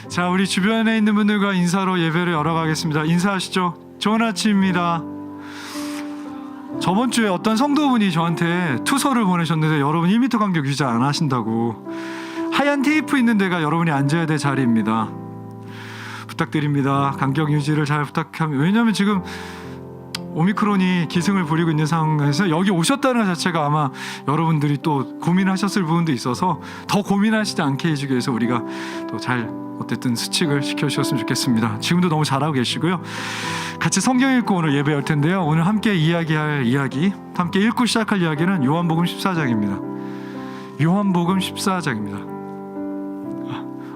자, 우리 주변에 있는 분들과 인사로 예배를 열어가겠습니다. 인사하시죠. 좋은 아침입니다. 저번 주에 어떤 성도분이 저한테 투서를 보내셨는데 여러분 1m 간격 유지 안 하신다고. 하얀 테이프 있는 데가 여러분이 앉아야 될 자리입니다. 부탁드립니다. 간격 유지를 잘 부탁합니다. 왜냐하면 지금 오미크론이 기승을 부리고 있는 상황에서 여기 오셨다는 것 자체가 아마 여러분들이 또 고민하셨을 부분도 있어서 더 고민하시지 않게 해주기 위해서 우리가 또 잘 어쨌든 수칙을 지켜주셨으면 좋겠습니다. 지금도 너무 잘하고 계시고요. 같이 성경 읽고 오늘 예배 할 텐데요. 오늘 함께 이야기할 이야기, 함께 읽고 시작할 이야기는 요한복음 14장입니다. 요한복음 14장입니다.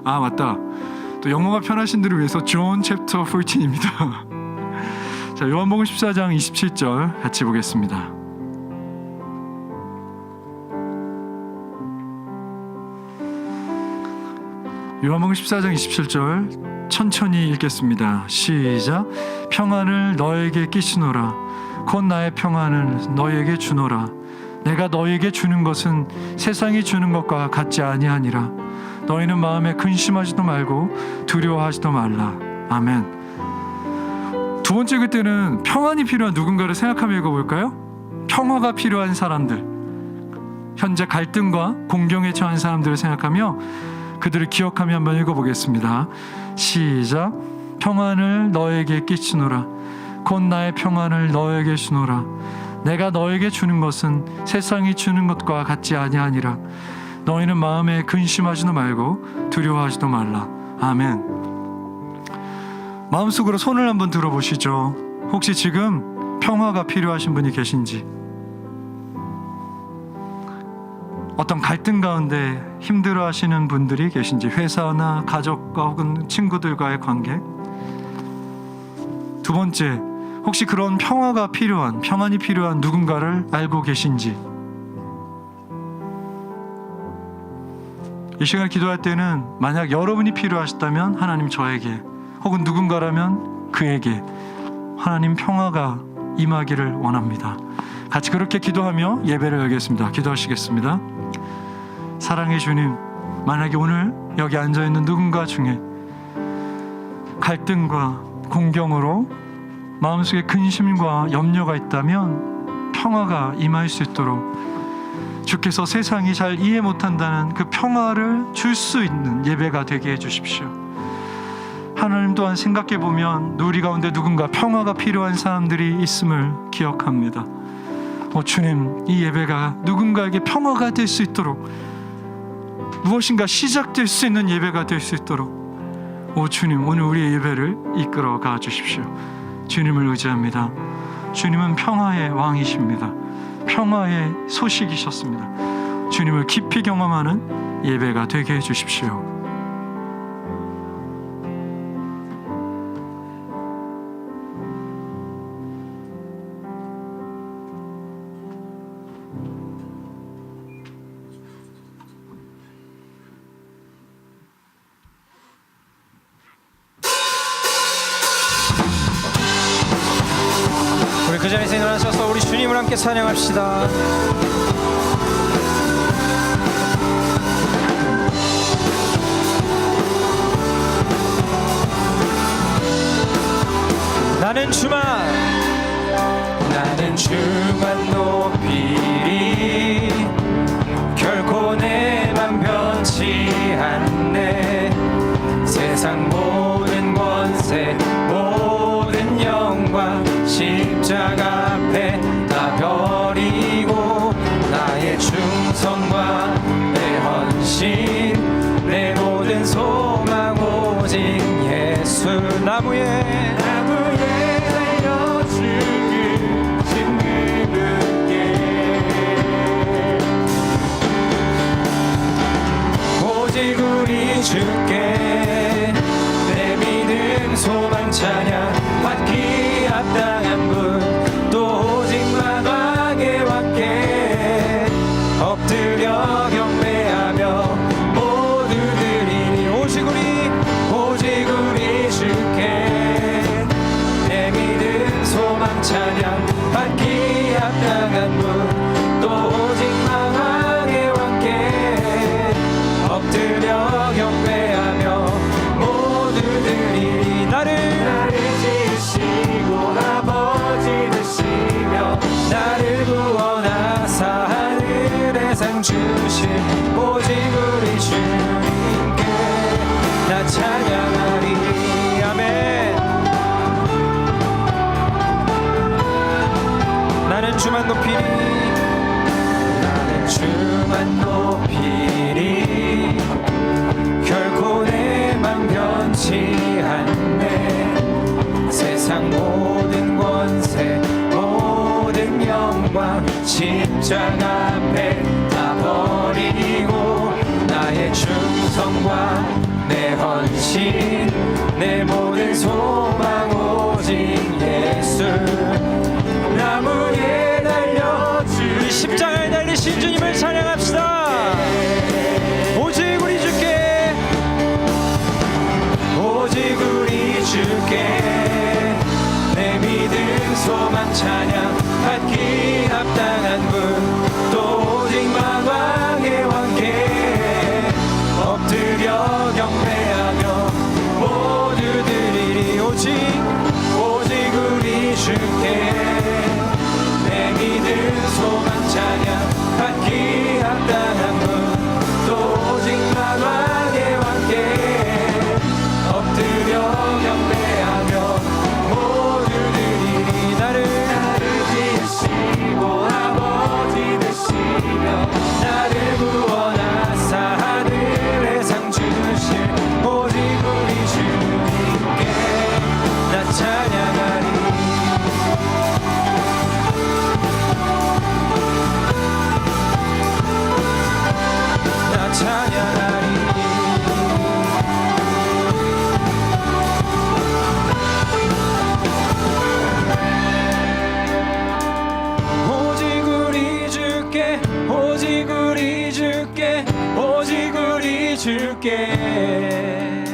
아 맞다. 또 영어가 편하신 분들을 위해서 John chapter 14입니다. 자, 요한복음 14장 27절 같이 보겠습니다. 요한복음 14장 27절 천천히 읽겠습니다. 시작. 평안을 너에게 끼치노라. 곧 나의 평안을 너에게 주노라. 내가 너에게 주는 것은 세상이 주는 것과 같지 아니하니라. 너희는 마음에 근심하지도 말고 두려워하지도 말라. 아멘. 두 번째 그때는 평안이 필요한 누군가를 생각하며 읽어볼까요? 평화가 필요한 사람들, 현재 갈등과 공경에 처한 사람들을 생각하며 그들을 기억하며 한번 읽어보겠습니다. 시작. 평안을 너에게 끼치노라. 곧 나의 평안을 너에게 주노라. 내가 너에게 주는 것은 세상이 주는 것과 같지 아니하니라. 너희는 마음에 근심하지도 말고 두려워하지도 말라. 아멘. 마음속으로 손을 한번 들어보시죠. 혹시 지금 평화가 필요하신 분이 계신지, 어떤 갈등 가운데 힘들어하시는 분들이 계신지, 회사나 가족과 혹은 친구들과의 관계. 두 번째, 혹시 그런 평안이 필요한 누군가를 알고 계신지. 이 시간 기도할 때는 만약 여러분이 필요하시다면 하나님 저에게, 혹은 누군가라면 그에게 하나님 평화가 임하기를 원합니다. 같이 그렇게 기도하며 예배를 열겠습니다. 기도하시겠습니다. 사랑의 주님, 만약에 오늘 여기 앉아있는 누군가 중에 갈등과 공경으로 마음속에 근심과 염려가 있다면 평화가 임할 수 있도록 주께서 세상이 잘 이해 못한다는 그 평화를 줄 수 있는 예배가 되게 해주십시오. 하나님 또한 생각해보면 우리 가운데 누군가 평화가 필요한 사람들이 있음을 기억합니다. 주님, 이 예배가 누군가에게 평화가 될 수 있도록, 무엇인가 시작될 수 있는 예배가 될 수 있도록 주님, 오늘 우리의 예배를 이끌어 가 주십시오. 주님을 의지합니다. 주님은 평화의 왕이십니다. 평화의 소식이셨습니다. 주님을 깊이 경험하는 예배가 되게 해주십시오. 그 자리에서 일어나셔서 우리 주님을 함께 찬양합시다. 나는 주만 높이리. 결코 내 맘 변치 않네. 세상 모든 권세 모든 영광 십자가 앞에 다 버리고 나의 충성과 내 헌신 내 모든 소망 오직 예수. 나무에 달려 죽으신 그분께 오직 우리 주께 내 믿음 소망 찬양 받기 합당한 분 또 오직 만왕의 왕께 엎드려 경배하며 모두 드리니 오직 우리 주께 내 믿음 소망 찬양 받기 합당한 분 또 오직 만왕의 왕께 엎드려 경배하며 않네. 세상 모든 권세 모든 영광 십자가 앞에 다 버리고 나의 충성과 내 헌신 내 모든 소망 오직 예수 나무에 달려주 십자가에 달리신 주님을 찬양합시다. 오직 우리 주께, 오직 우리 주께 내 믿음 소망 찬양 받기 합당한 분 또 오직 만왕의 왕께 엎드려 경배하며 모두 드리리 오직 우리 주께 내 믿음 소망 찬양 받기 합당한 분 또 오직 만왕의 왕께 엎드려 경배하며 모두 드리니 나를 지으시고 아버지 되시며 나를 구원하사 하늘의 상 주실 오직 우리 주님께 나 찬양하리 나 찬양하리 오직 우리 주께 오직 우리 주께 오직 우리 주께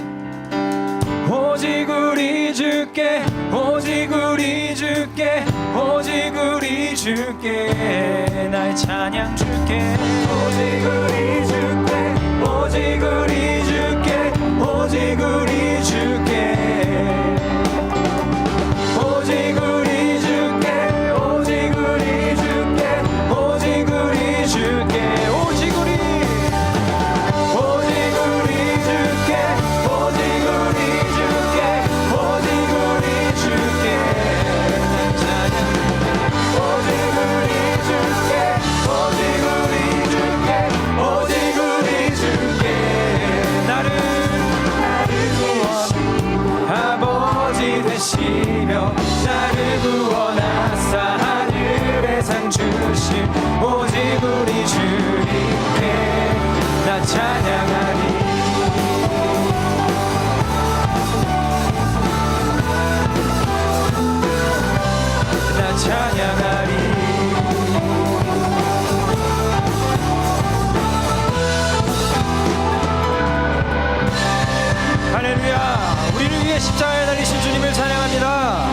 오직 우리 주께 오직 우리 주께 오직 우리 주께 나의 찬양 주께 오직 우리 주께 오직 우리 주께 오직 우리 주께 오직 우리 주께 오직 우리 주께 오직 우리 주께 오직 우리 주께 오직 우리 주께 오직 우리 주께 찬양 오직 우리 주께 오직 우리 주께 오직 우리 주께 나를 구원 아버지 되시며 나를 구원하사 하늘의 상 주심 오직 우리 주님께 나 찬양하리 나 찬양하리 할렐루야. 우리를 위해 십자가에 달리신 주님을 찬양합니다.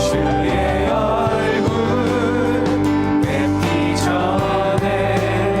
주의 얼굴 뵙기 전에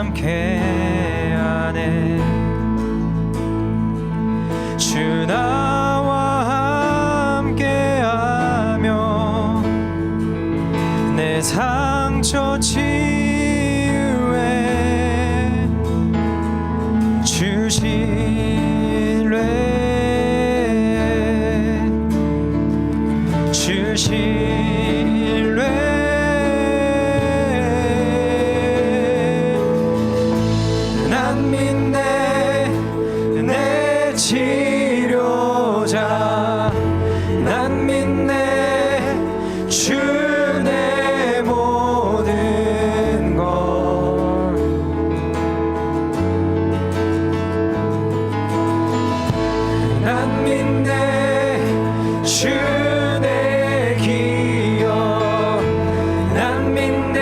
함께하네. 주 나와 함께하며 내 상처 치유해 주실래. 난 믿네 내 치료자. 난 믿네 주 내 모든 걸. 난 믿네 주 내 기억. 난 믿네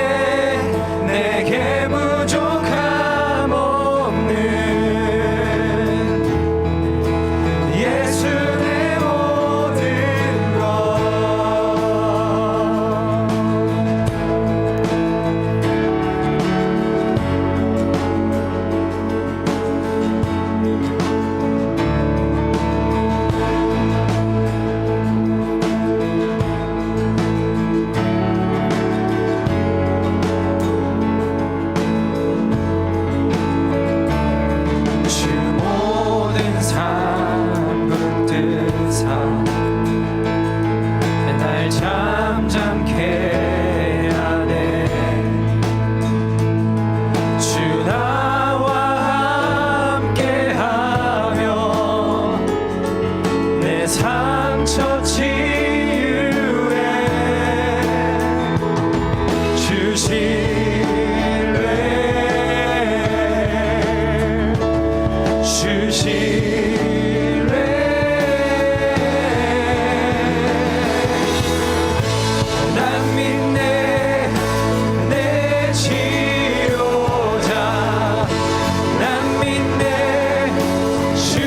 내게 부족함 없는 예수 내 모든 것. 주 모든 삶 붙드사 날 잠잠케 하네. 주 나와 함께하며 내 상처 치유해 주실래. 난 믿네 내 치료자. 난 믿네 주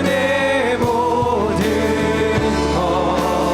내 모든 것.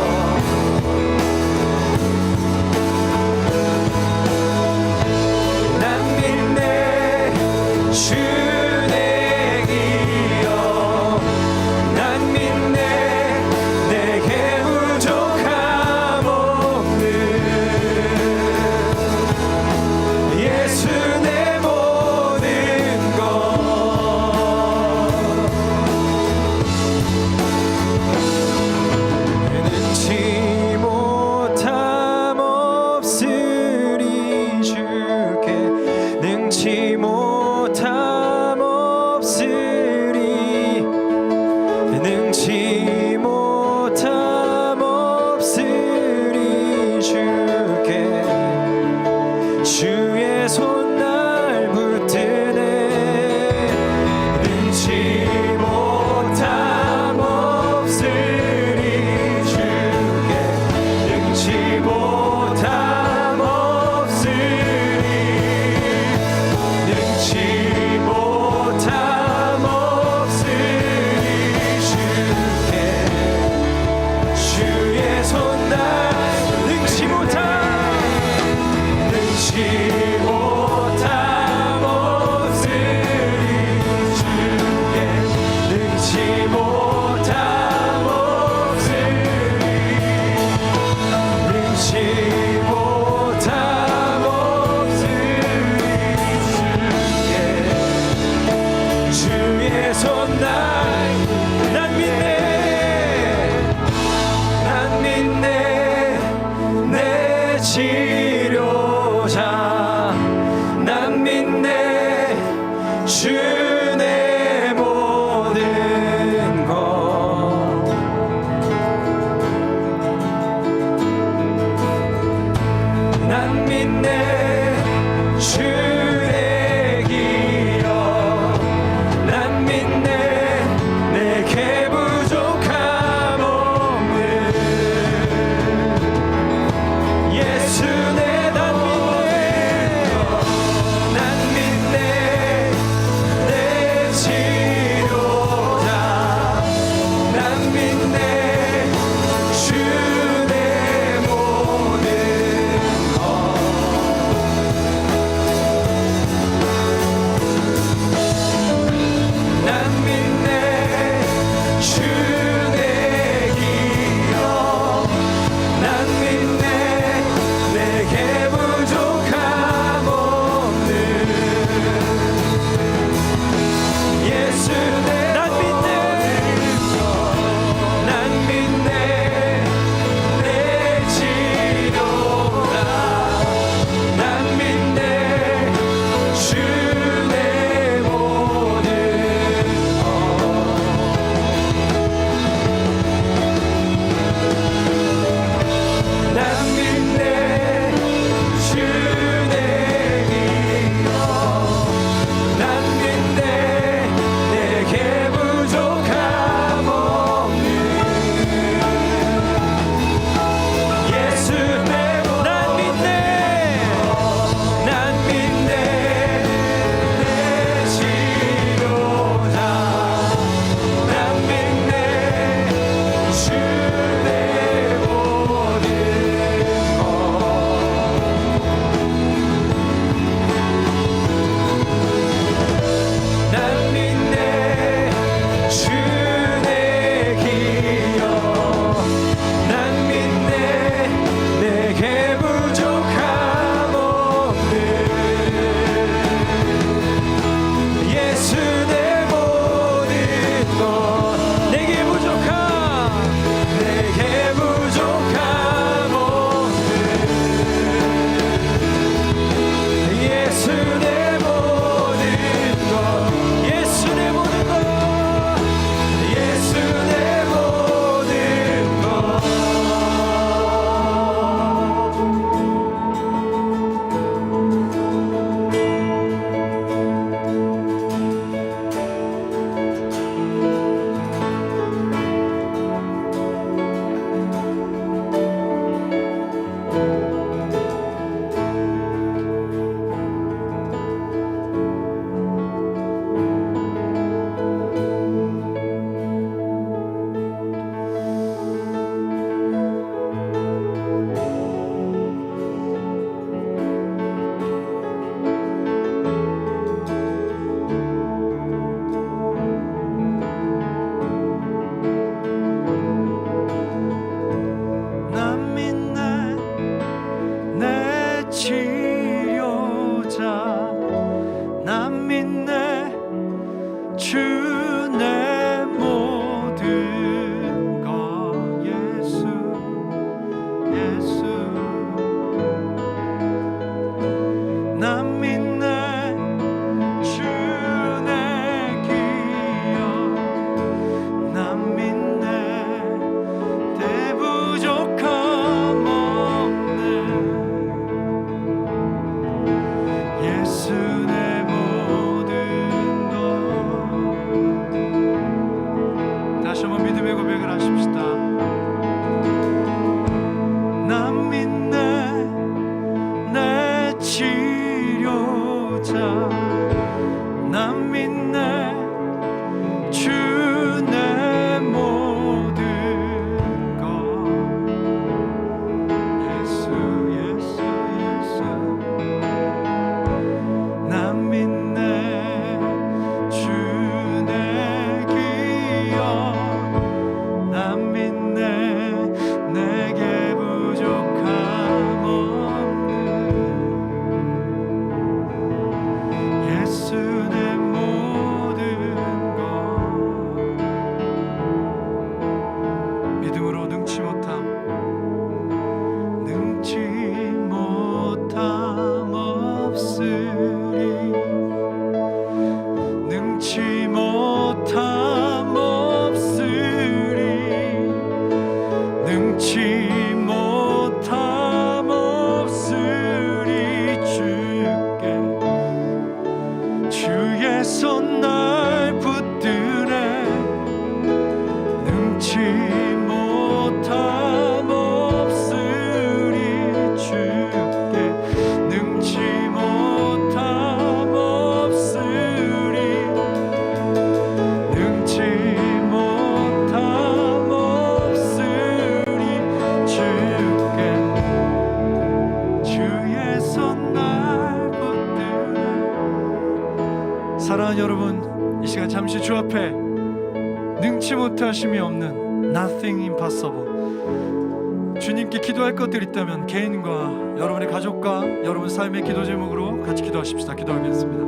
고백을 하십시다. 난 믿네 내 치료자, 난 믿네 주 내 모든 것. 예수 예수 예수, 난 믿네 주 내 기억, 난 믿네 내게 부족함 없는 예수 내 모든 것. 믿음으로 능치 못함 없으리, 능치 못함 없으리, 능치 못함 없으리. 주의 손 날 붙드네, 능치 못함 없으리. 주께 능치 못함 없으리, 능치 못함 없으리. 주께 주의 손 날 붙드네. 사랑하는 여러분, 이 시간 잠시 주 앞에 능치 못하심이 없는 Nothing impossible, 주님께 기도할 것들이 있다면 개인과 여러분의 가족과 여러분 삶의 기도 제목으로 같이 기도하십시다. 기도하겠습니다.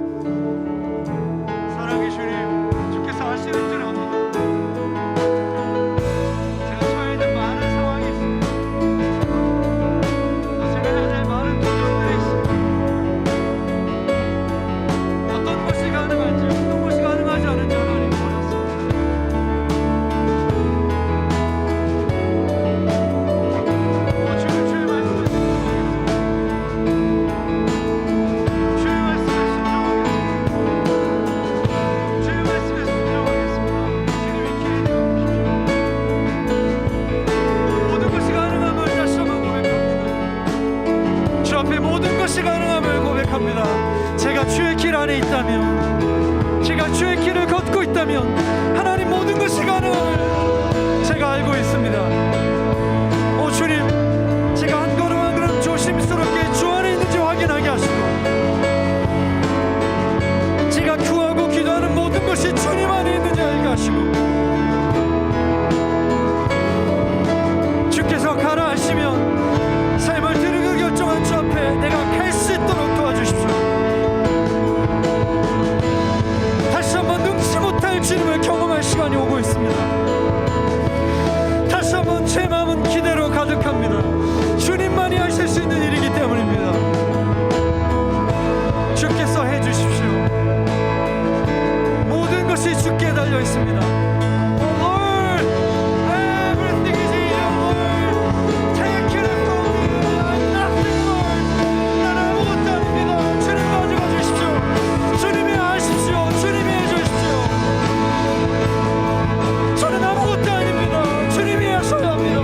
사랑의 주님, 주께서 하시는 줄 압니다. 제가 처해 있는 많은 상황이 있습니다. 제가 해야 될 많은 도전들이 있습니다. 어떤 것이 가능한지, 어떤 것이 가능하지 않은지 하나님 몰랐습니다. 주의 말씀을 순종하겠습니다. 주의 말씀을 순종하겠습니다. 주의 말씀을 순종하겠습니다. 주님의 길을 내어주십시오. 모든 것이 가능함을 다시 한번 고백합니다. 주 앞에 모든 것이 가능함을 고백합니다. 제가 주의 길 안에 있다면, 제가 주의 길을 걷고 있다면 하나님 모든 것이 가능함을 제가 알고 있습니다. 오 주님, 제가 한 걸음 한 걸음 조심스럽게 주 안에 있는지 확인하게 하시고, 제가 구하고 기도하는 모든 것이 주님 안에 있는지 알게 하시고, 주께서 가라 하시면 삶을 들으려 결정한 주 앞에 내가 갈 수 있도록 도와주십시오. 다시 한번 능치 못할 주님을 경험할 시간이 오고 있습니다. 다시 한번 제 마음은 기대로 가득합니다. 주님만이 하실 수 있는 일이기 때문입니다. 주께서 해주십시오. 모든 것이 주께 달려 있습니다. Oh Lord, everything is in you, Lord. Take it from me. I'm nothing, Lord. 난 아무것도 아닙니다. 주님 가져가 주십시오. 주님이 하십시오. 주님이 해주십시오. 저는 아무것도 아닙니다. 주님이 하셔야 합니다.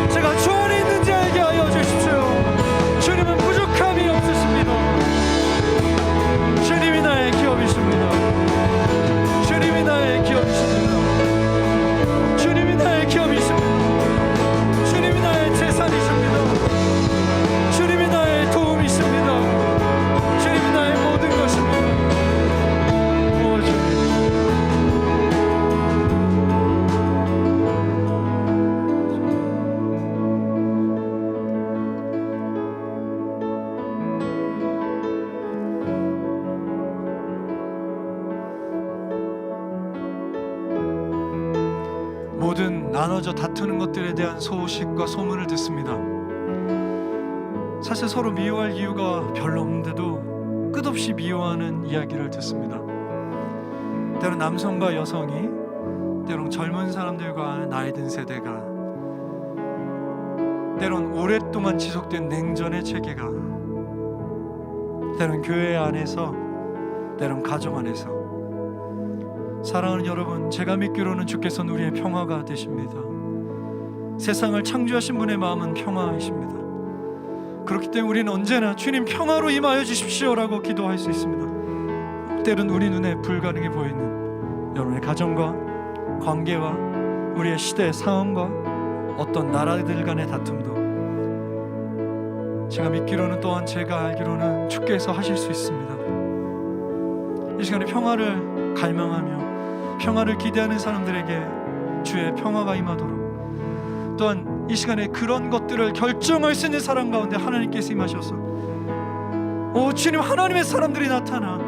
제가 주 안에 있는지 알게 하여 주십시오. 주님은 부족함이 없으십니다. 주님이 나의 기업이십니다. 주님이 나의 기업이십니다. 주님이 나의 기업이십니다. 주님이 나의 재산이십니다. 주님이 나의 도움이십니다. 주님이 나의 모든 것입니다. 오 주님, 모든 나눠져 다투는 것들에 대한 소식과 소문을 듣습니다. 사실 서로 미워할 이유가 별로 없는데도 끝없이 미워하는 이야기를 듣습니다. 때론 남성과 여성이, 때론 젊은 사람들과 나이 든 세대가, 때론 오랫동안 지속된 냉전의 체계가, 때론 교회 안에서, 때론 가정 안에서, 사랑하는 여러분, 제가 믿기로는 주께서는 우리의 평화가 되십니다. 세상을 창조하신 분의 마음은 평화이십니다. 그렇기 때문에 우리는 언제나 주님 평화로 임하여 주십시오라고 기도할 수 있습니다. 때론 우리 눈에 불가능해 보이는 여러분의 가정과 관계와 우리의 시대의 상황과 어떤 나라들 간의 다툼도 제가 믿기로는, 또한 제가 알기로는 주께서 하실 수 있습니다. 이 시간에 평화를 갈망하며 평화를 기대하는 사람들에게 주의 평화가 임하도록, 또한 이 시간에 그런 것들을 결정할 수 있는 사람 가운데 하나님께서 임하셔서 주님, 하나님의 사람들이 나타나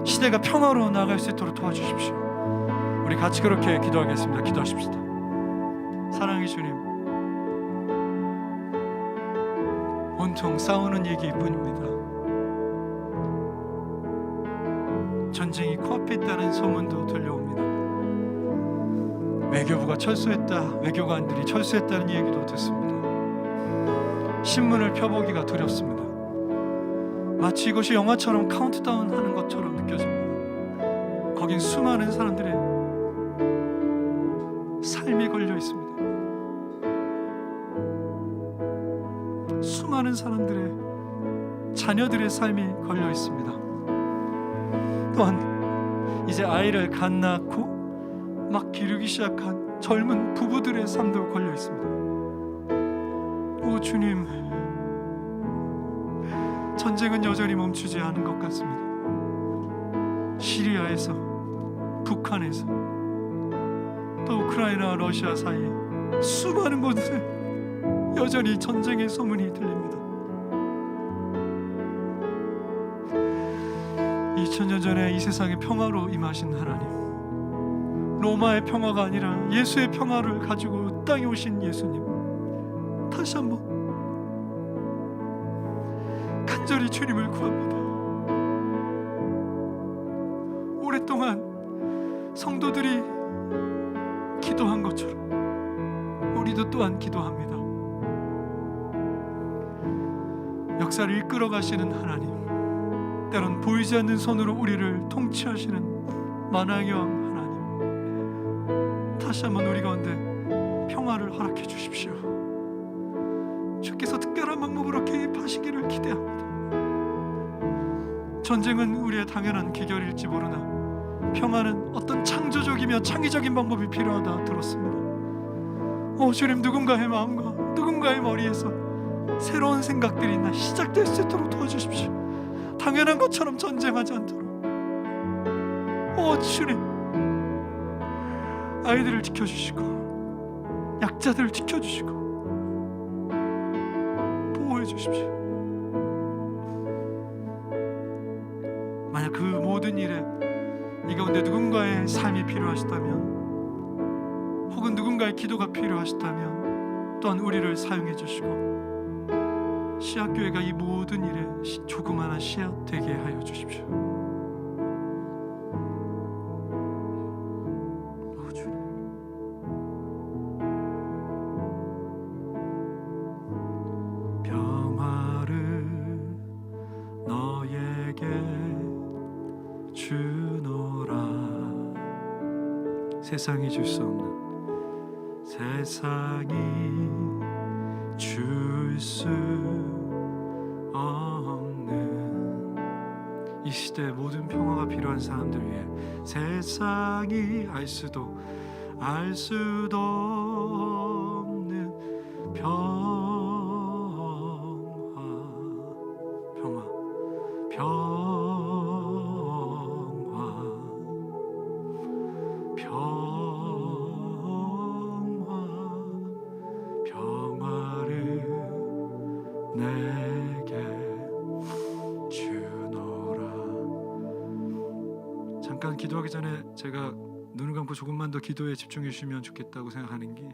시대가 평화로 나아갈 수 있도록 도와주십시오. 우리 같이 그렇게 기도하겠습니다. 기도하십시다. 사랑의 주님, 온통 싸우는 얘기뿐입니다. 전쟁이 코앞에 있다는 소문도 들려옵니다. 외교부가 철수했다, 외교관들이 철수했다는 얘기도 듣습니다. 신문을 펴보기가 두렵습니다. 마치 이것이 영화처럼 카운트다운 하는 것처럼 느껴집니다. 거긴 수많은 사람들의 삶이 걸려 있습니다. 수많은 사람들의 자녀들의 삶이 걸려 있습니다. 또한 이제 아이를 갓 낳고 막 기르기 시작한 젊은 부부들의 삶도 걸려 있습니다. 오 주님, 전쟁은 여전히 멈추지 않은 것 같습니다. 시리아에서, 북한에서, 또 우크라이나와 러시아 사이 수많은 곳에 여전히 전쟁의 소문이 들립니다. 2000년 전에 이 세상에 평화로 임하신 하나님, 로마의 평화가 아니라 예수의 평화를 가지고 땅에 오신 예수님, 다시 한번 간절히 주님을 구합니다. 오랫동안 성도들이 기도한 것처럼 우리도 또한 기도합니다. 역사를 이끌어 가시는 하나님, 때론 보이지 않는 손으로 우리를 통치하시는 만왕의 왕 하나님, 다시 한번 우리 가운데 평화를 허락해 주십시오. 주께서 특별한 방법으로 개입하시기를 기대합니다. 전쟁은 우리의 당연한 기결일지 모르나 평화는 어떤 창조적이며 창의적인 방법이 필요하다 들었습니다. 주님, 누군가의 마음과 누군가의 머리에서 새로운 생각들이 시작될 수 있도록 도와주십시오. 당연한 것처럼 전쟁하지 않도록. 주님, 아이들을 지켜주시고 약자들을 지켜주시고 보호해 주십시오. 만약 그 모든 일에 이 가운데 누군가의 삶이 필요하시다면, 혹은 누군가의 기도가 필요하시다면 또한 우리를 사용해 주시고 씨앗교회가 이 모든 일에 조그마한 씨앗 되게 하여 주십시오. 주님, 평화를 너에게 주노라. 세상이 줄 수 없는, 세상이 줄 수 없는 이 시대에 모든 평화가 필요한 사람들 위해 세상이 알 수도 없는 평화 평화를 내게 주노라. 잠깐 기도하기 전에 제가 눈을 감고 조금만 더 기도에 집중해 주시면 좋겠다고 생각하는 게,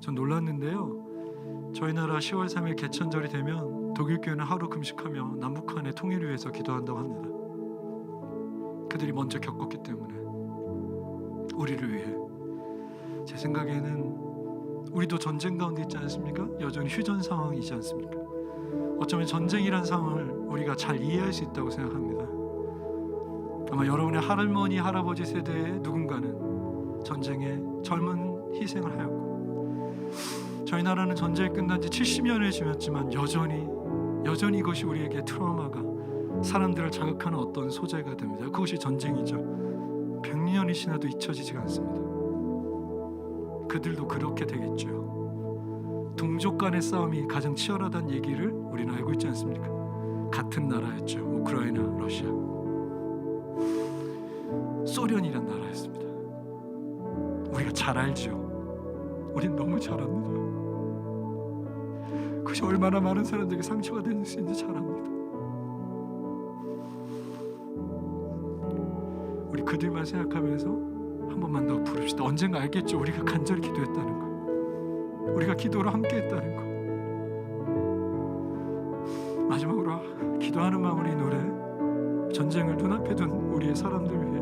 전 놀랐는데요, 저희 나라 10월 3일 개천절이 되면 독일교회는 하루 금식하며 남북한의 통일을 위해서 기도한다고 합니다. 그들이 먼저 겪었기 때문에 우리를 위해. 제 생각에는 우리도 전쟁 가운데 있지 않습니까? 여전히 휴전 상황이지 않습니까? 어쩌면 전쟁이란 상황을 우리가 잘 이해할 수 있다고 생각합니다. 아마 여러분의 할머니, 할아버지 세대의 누군가는 전쟁에 젊은 희생을 하였고, 저희 나라는 전쟁이 끝난 지 70년이 지났지만 여전히 이것이 우리에게 트라우마가, 사람들을 자극하는 어떤 소재가 됩니다. 그것이 전쟁이죠. 100년이 지나도 잊혀지지가 않습니다. 그들도 그렇게 되겠죠. 동족 간의 싸움이 가장 치열하다는 얘기를 우리는 알고 있지 않습니까? 같은 나라였죠. 우크라이나, 러시아. 소련이란 나라였습니다. 우리가 잘 알죠. 우린 너무 잘 압니다. 그것이 얼마나 많은 사람들에게 상처가 될 수 있는지 잘 압니다. 우리 그들만 생각하면서 한 번만 더 부릅시다. 언젠가 알겠죠. 우리가 간절히 기도했다는 거, 우리가 기도로 함께 했다는 거. 마지막으로 기도하는 마음으로 이 노래, 전쟁을 눈앞에 둔 우리의 사람들 위해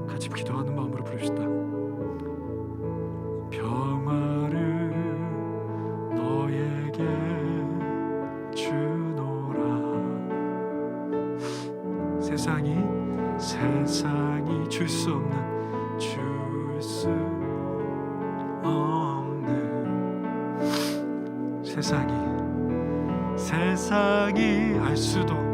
같이 기도하는 마음으로 부릅시다. 평화를 너에게 주노라. 세상이 줄 수 없는, 줄 수 없는, 세상이 알 수도 없는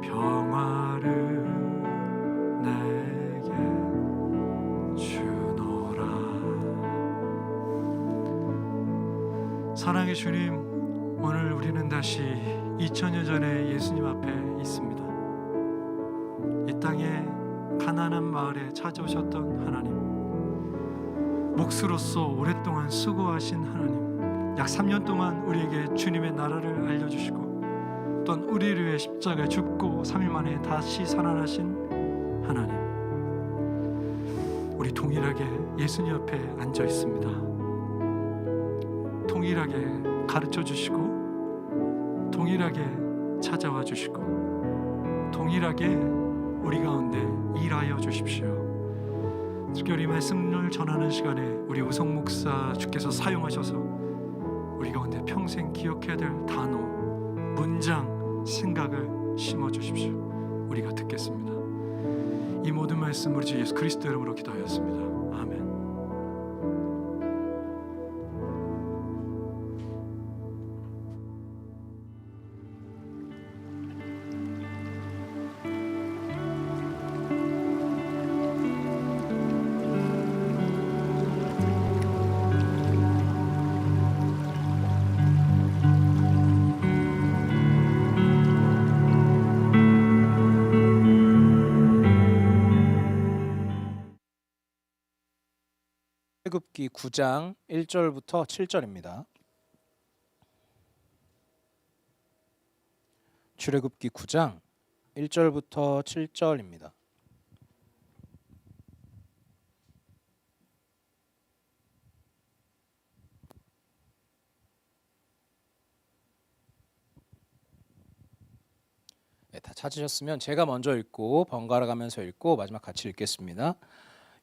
평화를 내게 주노라. 사랑의 주님, 오늘 우리는 다시 2000년 전에 예수님 앞에 있습니다. 이 땅에 가난한 마을에 찾아오셨던 하나님, 목수로서 오랫동안 수고하신 하나님, 약 3년 동안 우리에게 주님의 나라를 알려주시고, 또한 우리를 위해 십자가에 죽고 3일 만에 다시 살아나신 하나님, 우리 동일하게 예수님 앞에 앉아 있습니다. 동일하게 가르쳐 주시고, 동일하게 찾아와 주시고, 동일하게 우리 가운데 일하여 주십시오. 특별히 말씀을 전하는 시간에 우리 우성 목사 주께서 사용하셔서 우리 가운데 평생 기억해야 될 단어, 문장, 생각을 심어 주십시오. 우리가 듣겠습니다. 이 모든 말씀 우리 주 예수 그리스도 이름으로 기도하였습니다. 아멘. 출애굽기 9장 1절부터 7절입니다. 출애굽기 9장 1절부터 7절입니다. 네, 다 찾으셨으면 제가 먼저 읽고 번갈아 가면서 읽고 마지막 같이 읽겠습니다.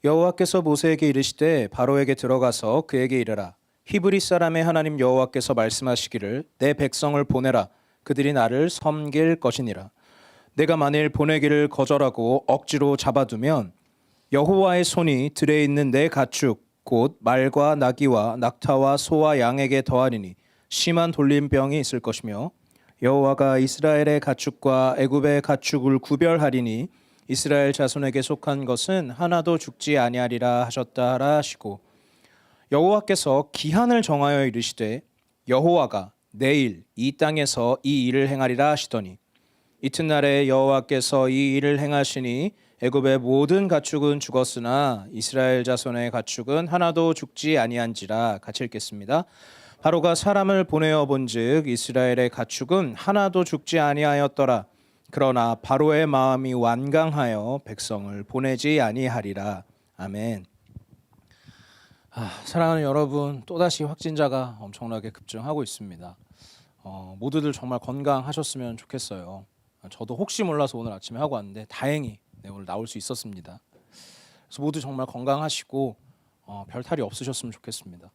여호와께서 모세에게 이르시되 바로에게 들어가서 그에게 이르라. 히브리 사람의 하나님 여호와께서 말씀하시기를 내 백성을 보내라. 그들이 나를 섬길 것이니라. 내가 만일 보내기를 거절하고 억지로 잡아두면 여호와의 손이 들에 있는 내 가축 곧 말과 나귀와 낙타와 소와 양에게 더하리니 심한 돌림병이 있을 것이며 여호와가 이스라엘의 가축과 애굽의 가축을 구별하리니 이스라엘 자손에게 속한 것은 하나도 죽지 아니하리라 하셨다 하라 하시고 여호와께서 기한을 정하여 이르시되 여호와가 내일 이 땅에서 이 일을 행하리라 하시더니 이튿날에 여호와께서 이 일을 행하시니 애굽의 모든 가축은 죽었으나 이스라엘 자손의 가축은 하나도 죽지 아니한지라. 같이 읽겠습니다. 바로가 사람을 보내어 본즉 이스라엘의 가축은 하나도 죽지 아니하였더라. 그러나 바로의 마음이 완강하여 백성을 보내지 아니하리라. 아멘. 사랑하는 여러분, 또다시 확진자가 엄청나게 급증하고 있습니다. 모두들 정말 건강하셨으면 좋겠어요. 저도 혹시 몰라서 오늘 아침에 하고 왔는데 다행히 오늘 나올 수 있었습니다. 그래서 모두 정말 건강하시고 별 탈이 없으셨으면 좋겠습니다.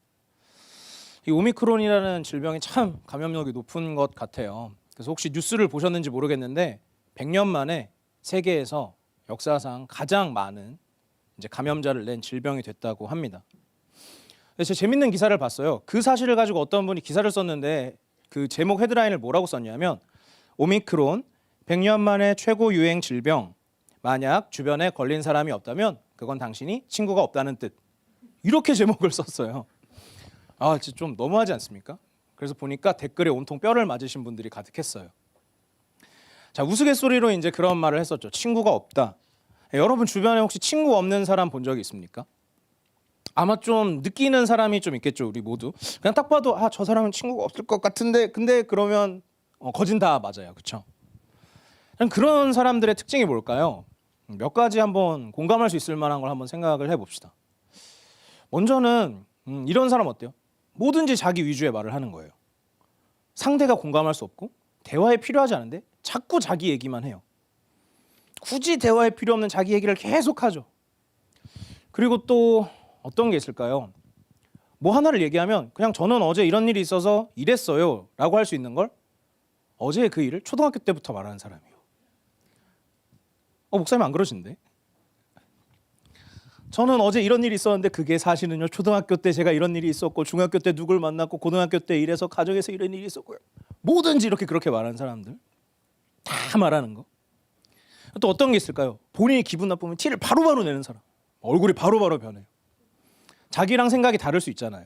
이 오미크론이라는 질병이 참 감염력이 높은 것 같아요. 그래서 혹시 뉴스를 보셨는지 모르겠는데 100년 만에 세계에서 역사상 가장 많은 이제 감염자를 낸 질병이 됐다고 합니다. 제가 재밌는 기사를 봤어요. 그 사실을 가지고 어떤 분이 기사를 썼는데 그 제목 헤드라인을 뭐라고 썼냐면 오미크론 100년 만에 최고 유행 질병, 만약 주변에 걸린 사람이 없다면 그건 당신이 친구가 없다는 뜻. 이렇게 제목을 썼어요. 진짜 좀 너무하지 않습니까? 그래서 보니까 댓글에 온통 뼈를 맞으신 분들이 가득했어요. 자, 우스갯소리로 이제 그런 말을 했었죠. 친구가 없다. 여러분 주변에 혹시 친구 없는 사람 본 적이 있습니까? 아마 좀 느끼는 사람이 좀 있겠죠. 우리 모두 그냥 딱 봐도 저 사람은 친구가 없을 것 같은데 근데 그러면 거진 다 맞아요. 그렇죠? 그런 사람들의 특징이 뭘까요? 몇 가지 한번 공감할 수 있을 만한 걸 한번 생각을 해봅시다. 먼저는 이런 사람 어때요? 뭐든지 자기 위주의 말을 하는 거예요. 상대가 공감할 수 없고 대화에 필요하지 않은데 자꾸 자기 얘기만 해요. 굳이 대화에 필요 없는 자기 얘기를 계속 하죠. 그리고 또 어떤 게 있을까요? 뭐 하나를 얘기하면 그냥 저는 어제 이런 일이 있어서 이랬어요 라고 할 수 있는 걸 어제 그 일을 초등학교 때부터 말하는 사람이에요. 목사님 안 그러신데? 저는 어제 이런 일이 있었는데 그게 사실은요 초등학교 때 제가 이런 일이 있었고 중학교 때 누굴 만났고 고등학교 때 이래서 가정에서 이런 일이 있었고요. 뭐든지 이렇게 그렇게 말하는 사람들 다 말하는 거. 또 어떤 게 있을까요? 본인이 기분 나쁘면 티를 바로바로 내는 사람. 얼굴이 바로바로 변해요. 자기랑 생각이 다를 수 있잖아요.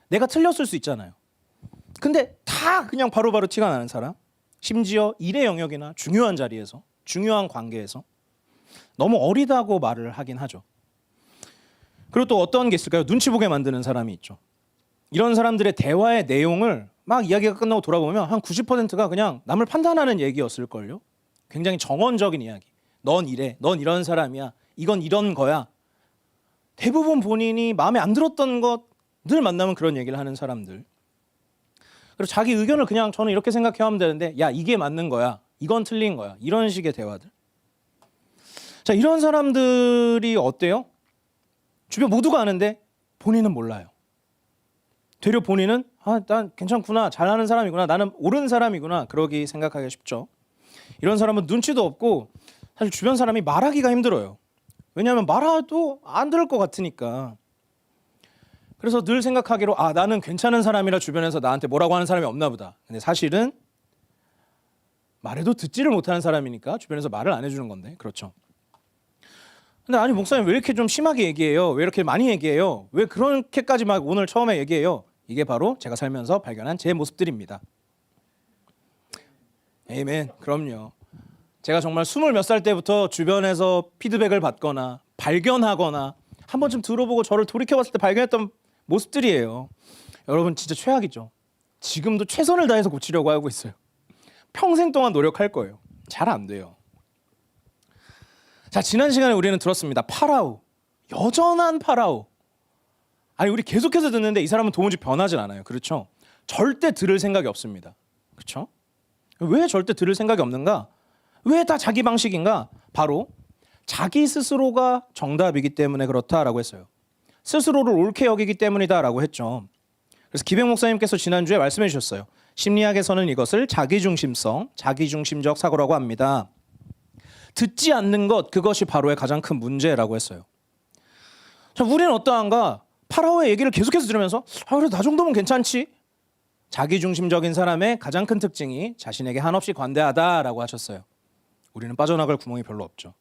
내가 틀렸을 수 있잖아요. 근데 다 그냥 바로바로 티가 나는 사람. 심지어 일의 영역이나 중요한 자리에서 중요한 관계에서 너무 어리다고 말을 하긴 하죠. 그리고 또 어떤 게 있을까요? 눈치 보게 만드는 사람이 있죠. 이런 사람들의 대화의 내용을 막 이야기가 끝나고 돌아보면 한 90%가 그냥 남을 판단하는 얘기였을걸요. 굉장히 정원적인 이야기. 넌 이래, 넌 이런 사람이야, 이건 이런 거야. 대부분 본인이 마음에 안 들었던 것 늘 만나면 그런 얘기를 하는 사람들. 그리고 자기 의견을 그냥 저는 이렇게 생각해 하면 되는데 야 이게 맞는 거야, 이건 틀린 거야. 이런 식의 대화들. 자, 이런 사람들이 어때요? 주변 모두가 아는데 본인은 몰라요. 되려 본인은 난 괜찮구나, 잘하는 사람이구나, 나는 옳은 사람이구나 그러기 생각하기가 쉽죠. 이런 사람은 눈치도 없고 사실 주변 사람이 말하기가 힘들어요. 왜냐하면 말해도 안 들을 것 같으니까. 그래서 늘 생각하기로 나는 괜찮은 사람이라 주변에서 나한테 뭐라고 하는 사람이 없나 보다. 근데 사실은 말해도 듣지를 못하는 사람이니까 주변에서 말을 안 해주는 건데. 그렇죠. 근데 아니 목사님 왜 이렇게 좀 심하게 얘기해요? 왜 이렇게 많이 얘기해요? 왜 그렇게까지 막 오늘 처음에 얘기해요? 이게 바로 제가 살면서 발견한 제 모습들입니다. 에이멘. 그럼요. 제가 정말 20 몇 살 때부터 주변에서 피드백을 받거나 발견하거나 한 번쯤 들어보고 저를 돌이켜봤을 때 발견했던 모습들이에요. 여러분 진짜 최악이죠. 지금도 최선을 다해서 고치려고 하고 있어요. 평생 동안 노력할 거예요. 잘 안 돼요. 자, 지난 시간에 우리는 들었습니다. 파라오. 여전한 파라오. 아니 우리 계속해서 듣는데 이 사람은 도무지 변하진 않아요. 그렇죠? 절대 들을 생각이 없습니다. 그렇죠? 왜 절대 들을 생각이 없는가? 왜 다 자기 방식인가? 바로 자기 스스로가 정답이기 때문에 그렇다라고 했어요. 스스로를 옳게 여기기 때문이다라고 했죠. 그래서 기백 목사님께서 지난주에 말씀해 주셨어요. 심리학에서는 이것을 자기중심성, 자기중심적 사고라고 합니다. 듣지 않는 것, 그것이 바로의 가장 큰 문제라고 했어요. 자, 우리는 어떠한가? 파라오의 얘기를 계속해서 들으면서 그래 나 정도면 괜찮지? 자기중심적인 사람의 가장 큰 특징이 자신에게 한없이 관대하다라고 하셨어요. 우리는 빠져나갈 구멍이 별로 없죠.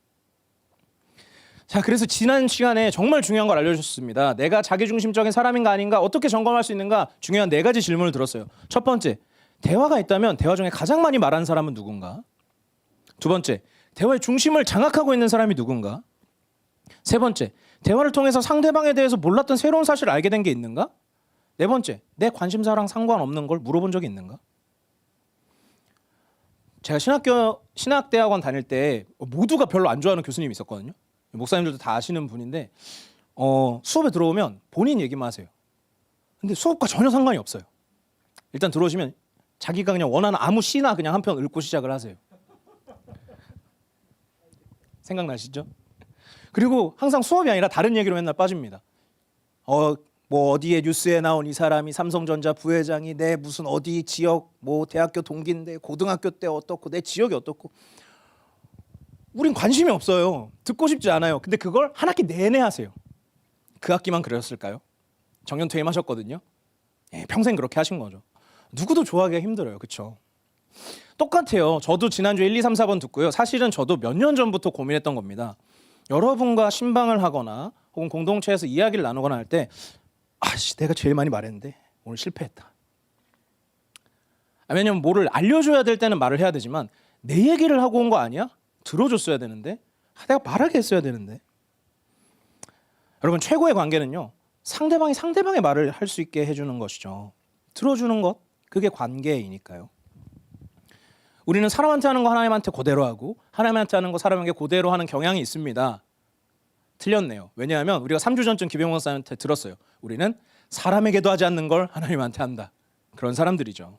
자, 그래서 지난 시간에 정말 중요한 걸 알려주셨습니다. 내가 자기중심적인 사람인가 아닌가 어떻게 점검할 수 있는가 중요한 4가지 질문을 들었어요. 첫 번째, 대화가 있다면 대화 중에 가장 많이 말하는 사람은 누군가? 두 번째, 대화의 중심을 장악하고 있는 사람이 누군가? 세 번째, 대화를 통해서 상대방에 대해서 몰랐던 새로운 사실을 알게 된 게 있는가? 네 번째, 내 관심사랑 상관없는 걸 물어본 적이 있는가? 제가 신학대학원 다닐 때 모두가 별로 안 좋아하는 교수님이 있었거든요. 목사님들도 다 아시는 분인데 수업에 들어오면 본인 얘기만 하세요. 근데 수업과 전혀 상관이 없어요. 일단 들어오시면 자기가 그냥 원하는 아무 시나 그냥 한 편 읽고 시작을 하세요. 생각나시죠? 그리고 항상 수업이 아니라 다른 얘기로 맨날 빠집니다. 뭐 어디에 뉴스에 나온 이 사람이 삼성전자 부회장이 내 무슨 어디 지역 뭐 대학교 동기인데 고등학교 때 어떻고 내 지역이 어떻고. 우린 관심이 없어요. 듣고 싶지 않아요. 근데 그걸 한 학기 내내 하세요. 그 학기만 그러셨을까요? 정년 퇴임하셨거든요. 평생 그렇게 하신 거죠. 누구도 좋아하기가 힘들어요. 그렇죠? 똑같아요. 저도 지난주 1, 2, 3, 4번 듣고요. 사실은 저도 몇 년 전부터 고민했던 겁니다. 여러분과 신방을 하거나 혹은 공동체에서 이야기를 나누거나 할 때 내가 제일 많이 말했는데 오늘 실패했다. 왜냐면 뭐를 알려줘야 될 때는 말을 해야 되지만 내 얘기를 하고 온 거 아니야? 들어줬어야 되는데 내가 말하게 했어야 되는데. 여러분 최고의 관계는요. 상대방이 상대방의 말을 할 수 있게 해주는 것이죠. 들어주는 것, 그게 관계이니까요. 우리는 사람한테 하는 거 하나님한테 그대로 하고 하나님한테 하는 거 사람에게 그대로 하는 경향이 있습니다. 틀렸네요. 왜냐하면 우리가 3주 전쯤 기병 목사님한테 들었어요. 우리는 사람에게도 하지 않는 걸 하나님한테 한다. 그런 사람들이죠.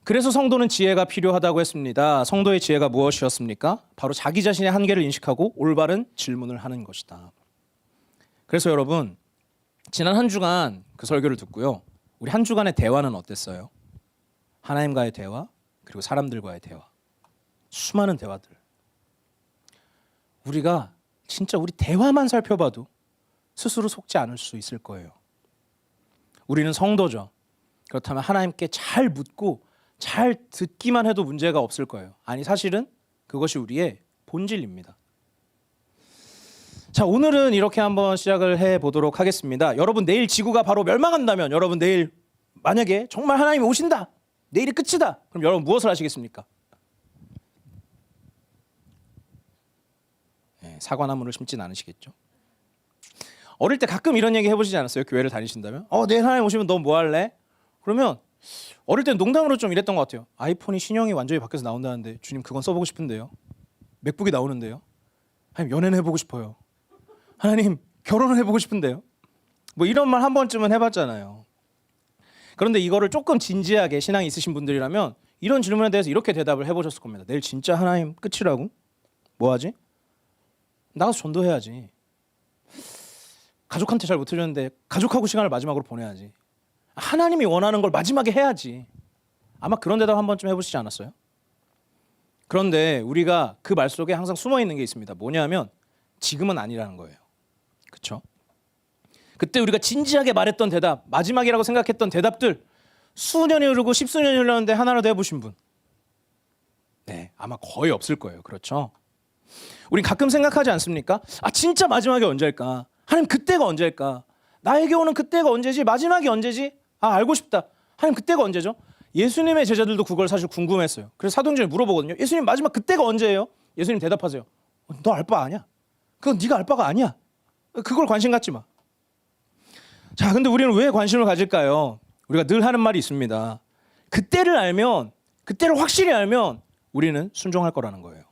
그래서 성도는 지혜가 필요하다고 했습니다. 성도의 지혜가 무엇이었습니까? 바로 자기 자신의 한계를 인식하고 올바른 질문을 하는 것이다. 그래서 여러분 지난 한 주간 그 설교를 듣고요. 우리 한 주간의 대화는 어땠어요? 하나님과의 대화 그리고 사람들과의 대화. 수많은 대화들. 우리가 진짜 우리 대화만 살펴봐도 스스로 속지 않을 수 있을 거예요. 우리는 성도죠. 그렇다면 하나님께 잘 묻고 잘 듣기만 해도 문제가 없을 거예요. 아니 사실은 그것이 우리의 본질입니다. 자, 오늘은 이렇게 한번 시작을 해보도록 하겠습니다. 여러분 내일 지구가 바로 멸망한다면 여러분 내일 만약에 정말 하나님이 오신다. 내일이 끝이다. 그럼 여러분 무엇을 하시겠습니까? 사과나무를 심진 않으시겠죠. 어릴 때 가끔 이런 얘기 해보시지 않았어요? 교회를 다니신다면 내일 하나님 오시면 너 뭐 할래? 그러면 어릴 때 농담으로 좀 이랬던 것 같아요. 아이폰이 신형이 완전히 바뀌어서 나온다는데 주님 그건 써보고 싶은데요. 맥북이 나오는데요. 하나님 연애는 해보고 싶어요. 하나님 결혼을 해보고 싶은데요. 뭐 이런 말 한 번쯤은 해봤잖아요. 그런데 이거를 조금 진지하게 신앙이 있으신 분들이라면 이런 질문에 대해서 이렇게 대답을 해보셨을 겁니다. 내일 진짜 하나님 끝이라고? 뭐 하지? 나가서 전도해야지. 가족한테 잘 못해줬는데 가족하고 시간을 마지막으로 보내야지. 하나님이 원하는 걸 마지막에 해야지. 아마 그런 대답 한 번쯤 해보시지 않았어요? 그런데 우리가 그 말 속에 항상 숨어있는 게 있습니다. 뭐냐면 지금은 아니라는 거예요. 그렇죠? 그때 우리가 진지하게 말했던 대답, 마지막이라고 생각했던 대답들 수년이 흐르고 십수년이 흘렀는데 하나라도 해보신 분? 네, 아마 거의 없을 거예요. 그렇죠? 우린 가끔 생각하지 않습니까? 진짜 마지막이 언제일까? 하나님 그때가 언제일까? 나에게 오는 그때가 언제지? 마지막이 언제지? 알고 싶다. 하나님 그때가 언제죠? 예수님의 제자들도 그걸 사실 궁금했어요. 그래서 사도행전에 물어보거든요. 예수님 마지막 그때가 언제예요? 예수님 대답하세요. 너 알 바 아니야. 그건 네가 알 바가 아니야. 그걸 관심 갖지 마. 자, 근데 우리는 왜 관심을 가질까요? 우리가 늘 하는 말이 있습니다. 그때를 알면, 그때를 확실히 알면 우리는 순종할 거라는 거예요.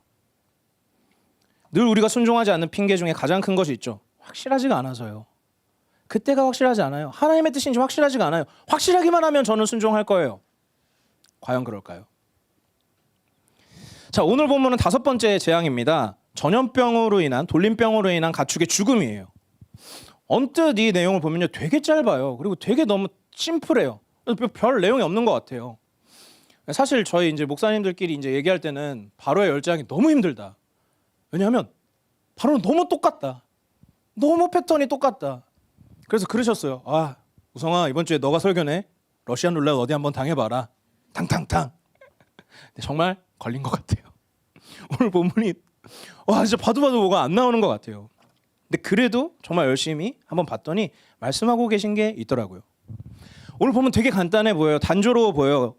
늘 우리가 순종하지 않는 핑계 중에 가장 큰 것이 있죠. 확실하지가 않아서요. 그때가 확실하지 않아요. 하나님의 뜻인지 확실하지가 않아요. 확실하기만 하면 저는 순종할 거예요. 과연 그럴까요? 자, 오늘 본문은 5번째 재앙입니다. 전염병으로 인한 돌림병으로 인한 가축의 죽음이에요. 언뜻 이 내용을 보면요, 되게 짧아요. 그리고 되게 너무 심플해요. 별 내용이 없는 것 같아요. 사실 저희 이제 목사님들끼리 이제 얘기할 때는 바로의 열장이 너무 힘들다. 왜냐하면 바로는 너무 똑같다. 너무 패턴이 똑같다. 그래서 그러셨어요. 우성아 이번 주에 너가 설교네. 러시안 룰렛 어디 한번 당해봐라. 탕탕탕. 정말 걸린 것 같아요. 오늘 본문이 진짜 봐도 뭐가 안 나오는 것 같아요. 근데 그래도 정말 열심히 한번 봤더니 말씀하고 계신 게 있더라고요. 오늘 보면 되게 간단해 보여요. 단조로워 보여요.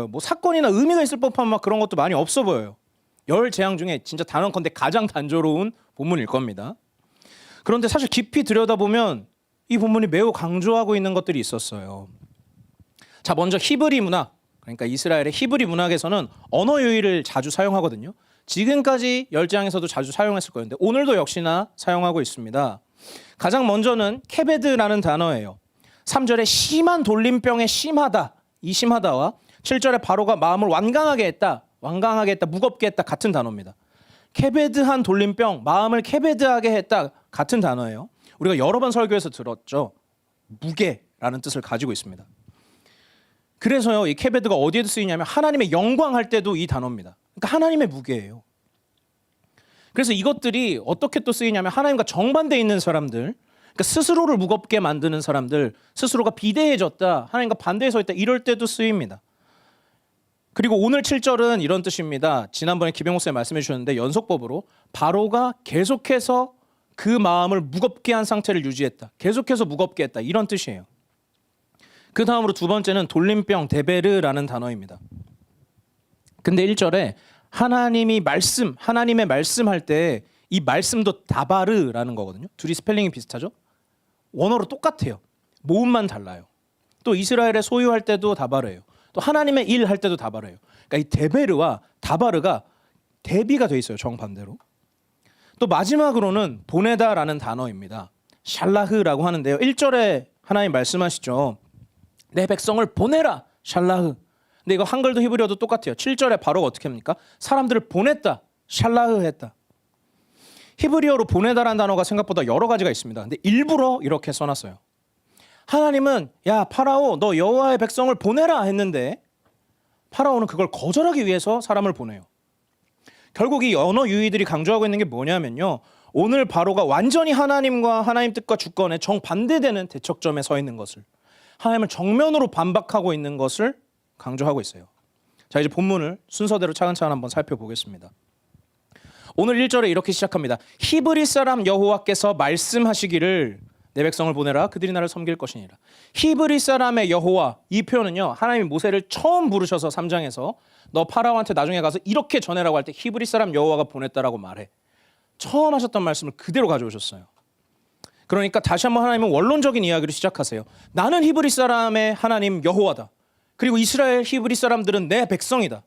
뭐 사건이나 의미가 있을 법한 막 그런 것도 많이 없어 보여요. 10 재앙 중에 진짜 단언컨대 가장 단조로운 본문일 겁니다. 그런데 사실 깊이 들여다보면 이 본문이 매우 강조하고 있는 것들이 있었어요. 자, 먼저 히브리 문학, 그러니까 이스라엘의 히브리 문학에서는 언어 유희를 자주 사용하거든요. 지금까지 10 재앙에서도 자주 사용했을 거예요. 근데 오늘도 역시나 사용하고 있습니다. 가장 먼저는 케베드라는 단어예요. 3절에 심한 돌림병에 심하다, 이 심하다와 7절에 바로가 마음을 완강하게 했다, 무겁게 했다 같은 단어입니다. 케베드한 돌림병, 마음을 케베드하게 했다 같은 단어예요. 우리가 여러 번 설교에서 들었죠. 무게라는 뜻을 가지고 있습니다. 그래서요, 이 케베드가 어디에도 쓰이냐면 하나님의 영광할 때도 이 단어입니다. 그러니까 하나님의 무게예요. 그래서 이것들이 어떻게 또 쓰이냐면 하나님과 정반대에 있는 사람들, 그러니까 스스로를 무겁게 만드는 사람들, 스스로가 비대해졌다, 하나님과 반대에 서 있다, 이럴 때도 쓰입니다. 그리고 오늘 7절은 이런 뜻입니다. 지난번에 김영호 쌤 말씀해 주셨는데 연속법으로 바로가 계속해서 그 마음을 무겁게 한 상태를 유지했다, 계속해서 무겁게 했다, 이런 뜻이에요. 그 다음으로 두 번째는 돌림병, 데베르라는 단어입니다. 근데 1절에 하나님의 말씀할 때 이 말씀도 다바르라는 거거든요. 둘이 스펠링이 비슷하죠? 원어로 똑같아요. 모음만 달라요. 또 이스라엘의 소유할 때도 다바르예요. 또 하나님의 일 할 때도 다바르예요. 그러니까 이 데베르와 다바르가 대비가 돼 있어요. 정반대로. 또 마지막으로는 보내다라는 단어입니다. 샬라흐라고 하는데요. 1절에 하나님 말씀하시죠. 내 백성을 보내라, 샬라흐. 근데 이거 한글도 히브리어도 똑같아요. 7절에 바로가 어떻게 합니까? 사람들을 보냈다, 샬라흐 했다. 히브리어로 보내다라는 단어가 생각보다 여러 가지가 있습니다. 근데 일부러 이렇게 써놨어요. 하나님은 야 파라오, 너 여호와의 백성을 보내라 했는데 파라오는 그걸 거절하기 위해서 사람을 보내요. 결국 이 언어 유희들이 강조하고 있는 게 뭐냐면요, 오늘 바로가 완전히 하나님과 하나님 뜻과 주권에 정반대되는 대척점에 서 있는 것을, 하나님을 정면으로 반박하고 있는 것을 강조하고 있어요. 자, 이제 본문을 순서대로 차근차근 한번 살펴보겠습니다. 오늘 1절에 이렇게 시작합니다. 히브리 사람 여호와께서 말씀하시기를 내 백성을 보내라, 그들이 나를 섬길 것이니라. 히브리 사람의 여호와, 이 표현은요, 하나님이 모세를 처음 부르셔서 3장에서 너 파라오한테 나중에 가서 이렇게 전해라고 할 때 히브리 사람 여호와가 보냈다라고 말해. 처음 하셨던 말씀을 그대로 가져오셨어요. 그러니까 다시 한번 하나님은 원론적인 이야기로 시작하세요. 나는 히브리 사람의 하나님 여호와다. 그리고 이스라엘 히브리 사람들은 내 백성이다.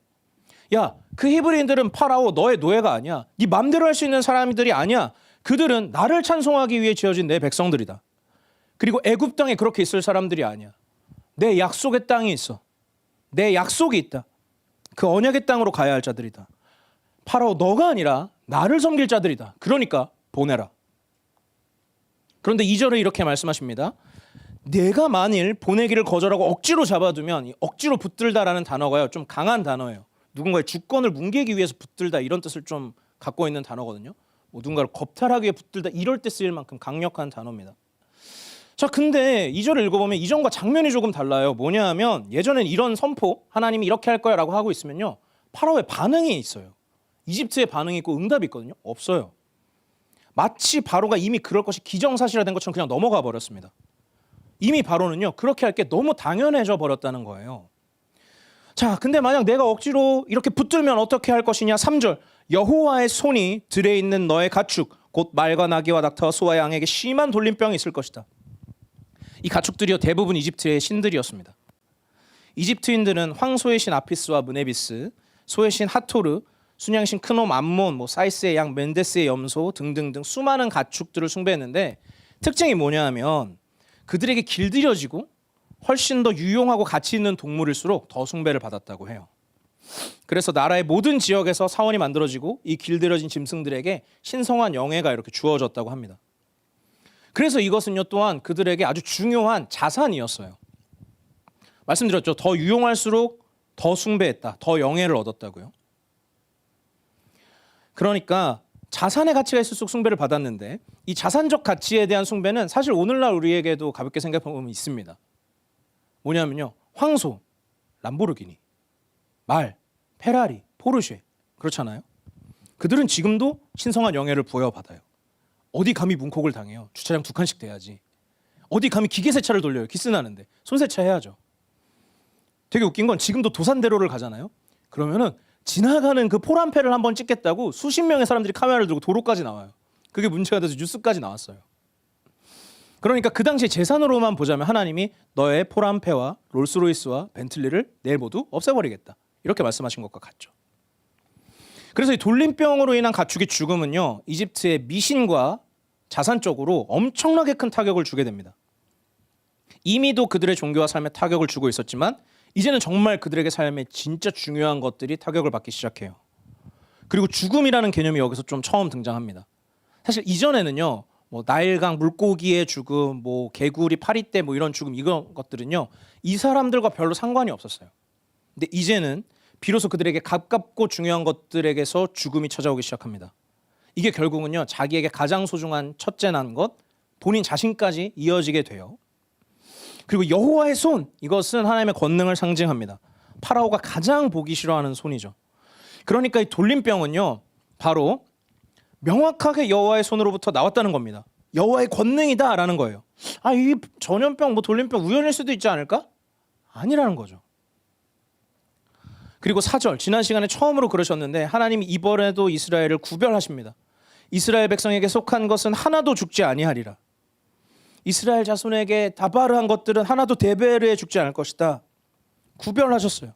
야, 그 히브리인들은 파라오 너의 노예가 아니야. 네 맘대로 할 수 있는 사람들이 아니야. 그들은 나를 찬송하기 위해 지어진 내 백성들이다. 그리고 애굽 땅에 그렇게 있을 사람들이 아니야. 내 약속의 땅이 있어. 내 약속이 있다. 그 언약의 땅으로 가야 할 자들이다. 파라오 너가 아니라 나를 섬길 자들이다. 그러니까 보내라. 그런데 2절에 이렇게 말씀하십니다. 내가 만일 보내기를 거절하고 억지로 잡아두면, 이 억지로 붙들다라는 단어가요, 좀 강한 단어예요. 누군가의 주권을 뭉개기 위해서 붙들다, 이런 뜻을 좀 갖고 있는 단어거든요. 뭐 누군가를 겁탈하기 위해 붙들다, 이럴 때 쓰일 만큼 강력한 단어입니다. 자, 근데 2절을 읽어보면 이전과 장면이 조금 달라요. 뭐냐 하면 예전엔 이런 선포, 하나님이 이렇게 할 거야 라고 하고 있으면요, 파라오의 반응이 있어요. 이집트의 반응이 있고 응답이 있거든요. 없어요. 마치 바로가 이미 그럴 것이 기정사실화된 것처럼 그냥 넘어가 버렸습니다. 이미 바로는요, 그렇게 할 게 너무 당연해져 버렸다는 거예요. 자, 근데 만약 내가 억지로 이렇게 붙들면 어떻게 할 것이냐. 3절, 여호와의 손이 들에 있는 너의 가축 곧 말과 나귀와 낙타와 소와 양에게 심한 돌림병이 있을 것이다. 이 가축들이요, 대부분 이집트의 신들이었습니다. 이집트인들은 황소의 신 아피스와 무네비스, 소의 신 하토르, 순양의 신 크놈 암몬, 뭐 사이스의 양 멘데스의 염소 등등등 수많은 가축들을 숭배했는데 특징이 뭐냐 하면 그들에게 길들여지고 훨씬 더 유용하고 가치 있는 동물일수록 더 숭배를 받았다고 해요. 그래서 나라의 모든 지역에서 사원이 만들어지고 이 길들여진 짐승들에게 신성한 영예가 이렇게 주어졌다고 합니다. 그래서 이것은요, 또한 그들에게 아주 중요한 자산이었어요. 말씀드렸죠. 더 유용할수록 더 숭배했다, 더 영예를 얻었다고요. 그러니까 자산의 가치가 있을수록 숭배를 받았는데 이 자산적 가치에 대한 숭배는 사실 오늘날 우리에게도 가볍게 생각해보면 있습니다. 뭐냐면요, 황소, 람보르기니, 말, 페라리, 포르쉐, 그렇잖아요. 그들은 지금도 신성한 영예를 부여받아요. 어디 감히 문콕을 당해요. 주차장 2칸씩 돼야지. 어디 감히 기계세차를 돌려요. 기스나는데 손세차 해야죠. 되게 웃긴 건 지금도 도산대로를 가잖아요. 그러면은 지나가는 그 포란패를 한번 찍겠다고 수십 명의 사람들이 카메라를 들고 도로까지 나와요. 그게 문제가 돼서 뉴스까지 나왔어요. 그러니까 그 당시 재산으로만 보자면 하나님이 너의 포란패와 롤스로이스와 벤틀리를 내일 모두 없애버리겠다, 이렇게 말씀하신 것과 같죠. 그래서 이 돌림병으로 인한 가축의 죽음은요, 이집트의 미신과 자산적으로 엄청나게 큰 타격을 주게 됩니다. 이미도 그들의 종교와 삶에 타격을 주고 있었지만 이제는 정말 그들에게 삶에 진짜 중요한 것들이 타격을 받기 시작해요. 그리고 죽음이라는 개념이 여기서 좀 처음 등장합니다. 사실 이전에는요, 뭐 나일강 물고기의 죽음, 뭐 개구리 파리떼 뭐 이런 죽음 이런 것들은요 이 사람들과 별로 상관이 없었어요. 근데 이제는 비로소 그들에게 가깝고 중요한 것들에게서 죽음이 찾아오기 시작합니다. 이게 결국은요 자기에게 가장 소중한 첫째 난 것, 본인 자신까지 이어지게 돼요. 그리고 여호와의 손, 이것은 하나님의 권능을 상징합니다. 파라오가 가장 보기 싫어하는 손이죠. 그러니까 이 돌림병은요 바로 명확하게 여호와의 손으로부터 나왔다는 겁니다. 여호와의 권능이다라는 거예요. 아, 이 전염병, 뭐 돌림병 우연일 수도 있지 않을까? 아니라는 거죠. 그리고 4절, 지난 시간에 처음으로 그러셨는데 하나님이 이번에도 이스라엘을 구별하십니다. 이스라엘 백성에게 속한 것은 하나도 죽지 아니하리라. 이스라엘 자손에게 다바르한 것들은 하나도 데베르에 죽지 않을 것이다. 구별하셨어요.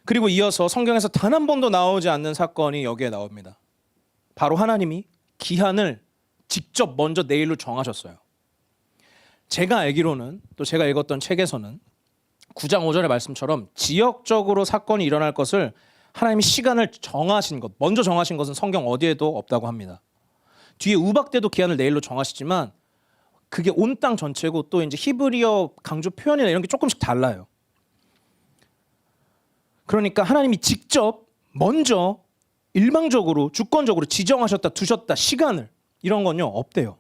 그리고 이어서 성경에서 단 한 번도 나오지 않는 사건이 여기에 나옵니다. 바로 하나님이 기한을 직접 먼저 내일로 정하셨어요. 제가 알기로는, 또 제가 읽었던 책에서는 9장 5절의 말씀처럼 지역적으로 사건이 일어날 것을 하나님이 시간을 정하신 것, 먼저 정하신 것은 성경 어디에도 없다고 합니다. 뒤에 우박 때도 기한을 내일로 정하시지만 그게 온 땅 전체고 또 이제 히브리어 강조 표현이나 이런 게 조금씩 달라요. 그러니까 하나님이 직접 먼저 일방적으로 주권적으로 지정하셨다 두셨다 시간을 이런 건요 없대요.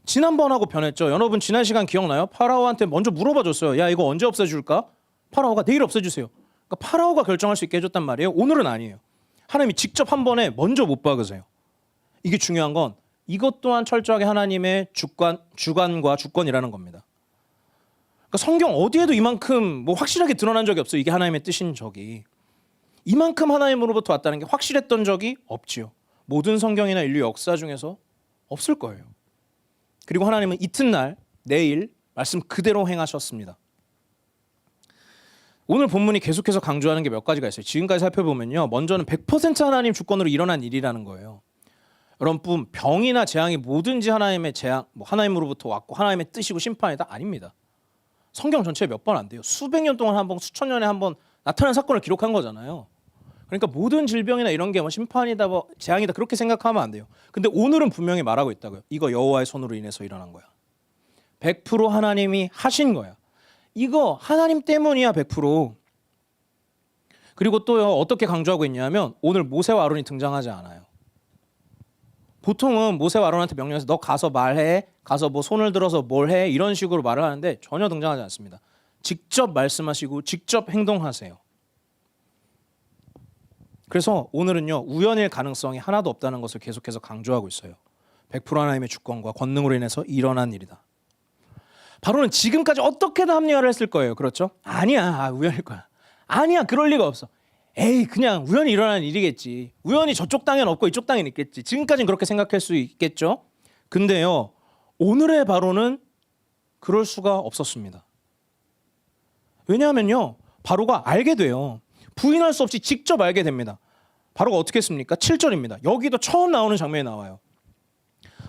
지난번하고 변했죠. 여러분 지난 시간 기억나요? 파라오한테 먼저 물어봐 줬어요. 야, 이거 언제 없애줄까? 파라오가 내일 없애주세요. 그러니까 파라오가 결정할 수 있게 해줬단 말이에요. 오늘은 아니에요. 하나님이 직접 한 번에 먼저 못 박으세요. 이게 중요한 건 이것 또한 철저하게 하나님의 주관과 주권이라는 겁니다. 그러니까 성경 어디에도 이만큼 뭐 확실하게 드러난 적이 없어요. 이게 하나님의 뜻인 적이. 이만큼 하나님으로부터 왔다는 게 확실했던 적이 없지요. 모든 성경이나 인류 역사 중에서 없을 거예요. 그리고 하나님은 이튿날 내일 말씀 그대로 행하셨습니다. 오늘 본문이 계속해서 강조하는 게 몇 가지가 있어요. 지금까지 살펴보면요. 먼저는 100% 하나님 주권으로 일어난 일이라는 거예요. 여러분, 병이나 재앙이 뭐든지 하나님의 재앙, 뭐 하나님으로부터 왔고 하나님의 뜻이고 심판이다? 아닙니다. 성경 전체에 몇 번 안 돼요. 수백 년 동안 한 번, 수천 년에 한 번 나타난 사건을 기록한 거잖아요. 그러니까 모든 질병이나 이런 게 뭐 심판이다, 뭐 재앙이다 그렇게 생각하면 안 돼요. 근데 오늘은 분명히 말하고 있다고요. 이거 여호와의 손으로 인해서 일어난 거야. 100% 하나님이 하신 거야. 이거 하나님 때문이야 100%. 그리고 또요 어떻게 강조하고 있냐면 오늘 모세와 아론이 등장하지 않아요. 보통은 모세와 아론한테 명령해서 너 가서 말해, 가서 뭐 손을 들어서 뭘 해 이런 식으로 말을 하는데 전혀 등장하지 않습니다. 직접 말씀하시고 직접 행동하세요. 그래서 오늘은요 우연일 가능성이 하나도 없다는 것을 계속해서 강조하고 있어요. 100% 하나님의 주권과 권능으로 인해서 일어난 일이다. 바로는 지금까지 어떻게든 합리화를 했을 거예요. 그렇죠? 아니야, 우연일 거야. 아니야, 그럴 리가 없어. 에이, 그냥 우연히 일어난 일이겠지. 우연히 저쪽 땅엔 없고 이쪽 땅엔 있겠지. 지금까지는 그렇게 생각할 수 있겠죠. 근데요 오늘의 바로는 그럴 수가 없었습니다. 왜냐하면요 바로가 알게 돼요. 부인할 수 없이 직접 알게 됩니다. 바로가 어떻게 했습니까? 7절입니다. 여기도 처음 나오는 장면이 나와요.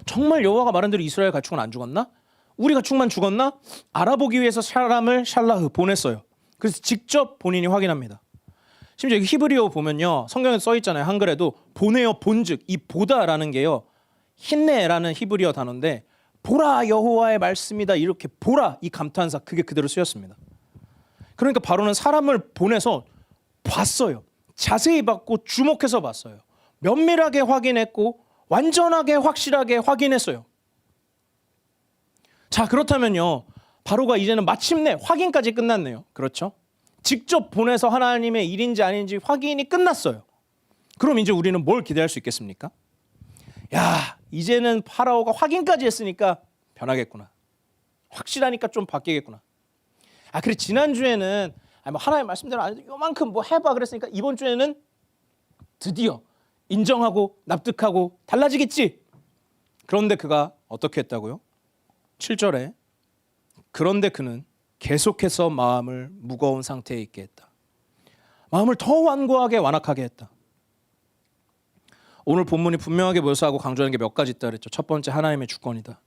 정말 여호와가 말한 대로 이스라엘 가축은 안 죽었나? 우리 가축만 죽었나? 알아보기 위해서 사람을 샬라흐 보냈어요. 그래서 직접 본인이 확인합니다. 심지어 여기 히브리어 보면요 성경에 써 있잖아요. 한글에도 보내어 본즉 이 보다라는 게요 힌네라는 히브리어 단어인데 보라 여호와의 말씀이다 이렇게 보라 이 감탄사 그게 그대로 쓰였습니다. 그러니까 바로는 사람을 보내서 봤어요. 자세히 봤고 주목해서 봤어요. 면밀하게 확인했고 완전하게 확실하게 확인했어요. 자, 그렇다면요 바로가 이제는 마침내 확인까지 끝났네요. 그렇죠? 직접 보내서 하나님의 일인지 아닌지 확인이 끝났어요. 그럼 이제 우리는 뭘 기대할 수 있겠습니까? 야, 이제는 파라오가 확인까지 했으니까 변하겠구나. 확실하니까 좀 바뀌겠구나. 아, 그래 지난주에는 뭐 하나님 말씀대로 안 해도 요만큼 뭐 해봐 그랬으니까 이번 주에는 드디어 인정하고 납득하고 달라지겠지. 그런데 그가 어떻게 했다고요? 7절에 그런데 그는 계속해서 마음을 무거운 상태에 있게 했다. 마음을 더 완고하게 완악하게 했다. 오늘 본문이 분명하게 묘사하고 강조하는 게 몇 가지 있다 그랬죠. 첫 번째 하나님의 주권이다.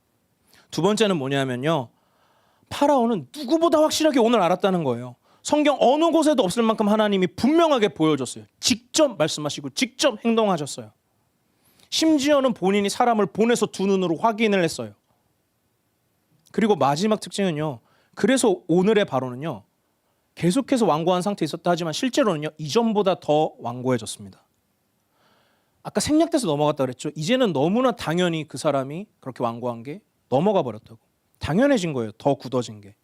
두 번째는 뭐냐면요. 파라오는 누구보다 확실하게 오늘 알았다는 거예요. 성경 어느 곳에도 없을 만큼 하나님이 분명하게 보여줬어요. 직접 말씀하시고 직접 행동하셨어요. 심지어는 본인이 사람을 보내서 두 눈으로 확인을 했어요. 그리고 마지막 특징은요. 그래서 오늘의 바로는요. 계속해서 완고한 상태에 있었다 하지만 실제로는요. 이전보다 더 완고해졌습니다. 아까 생략돼서 넘어갔다 그랬죠. 이제는 너무나 당연히 그 사람이 그렇게 완고한 게 넘어가 버렸다고. 당연해진 거예요. 더 굳어진 게.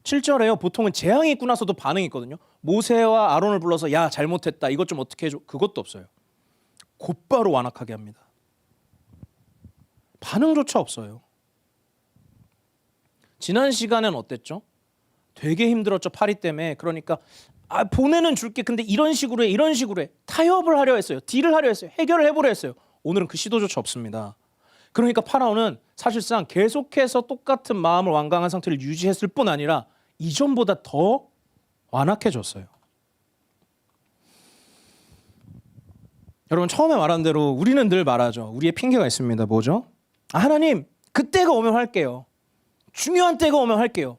7절에요. 보통은 재앙이 있고 나서도 반응이 있거든요. 모세와 아론을 불러서 야 잘못했다. 이것 좀 어떻게 해줘. 그것도 없어요. 곧바로 완악하게 합니다. 반응조차 없어요. 지난 시간엔 어땠죠? 되게 힘들었죠. 파리 때문에. 그러니까 보내는 줄게. 근데 이런 식으로 해. 이런 식으로 해. 타협을 하려 했어요. 딜을 하려 했어요. 해결을 해보려 했어요. 오늘은 그 시도조차 없습니다. 그러니까 파라오는 사실상 계속해서 똑같은 마음을 완강한 상태를 유지했을 뿐 아니라 이전보다 더 완악해졌어요. 여러분 처음에 말한 대로 우리는 늘 말하죠. 우리의 핑계가 있습니다. 뭐죠? 하나님 그때가 오면 할게요. 중요한 때가 오면 할게요.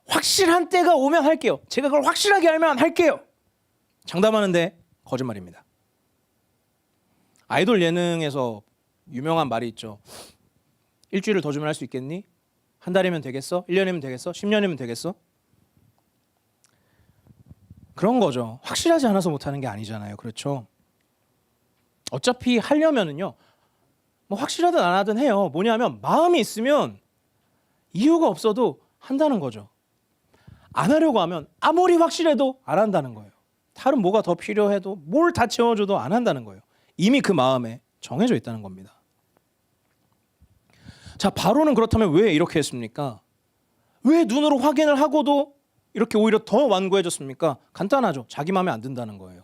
확실한 때가 오면 할게요. 제가 그걸 확실하게 알면 할게요. 장담하는데 거짓말입니다. 아이돌 예능에서 유명한 말이 있죠. 일주일을 더 주면 할 수 있겠니? 한 달이면 되겠어? 1년이면 되겠어? 10년이면 되겠어? 그런 거죠. 확실하지 않아서 못하는 게 아니잖아요. 그렇죠? 어차피 하려면은요. 뭐 확실하든 안 하든 해요. 뭐냐면 마음이 있으면 이유가 없어도 한다는 거죠. 안 하려고 하면 아무리 확실해도 안 한다는 거예요. 다른 뭐가 더 필요해도 뭘 다 채워줘도 안 한다는 거예요. 이미 그 마음에 정해져 있다는 겁니다. 자, 바로는 그렇다면 왜 이렇게 했습니까? 왜 눈으로 확인을 하고도 이렇게 오히려 더 완고해졌습니까? 간단하죠. 자기 마음에 안 든다는 거예요.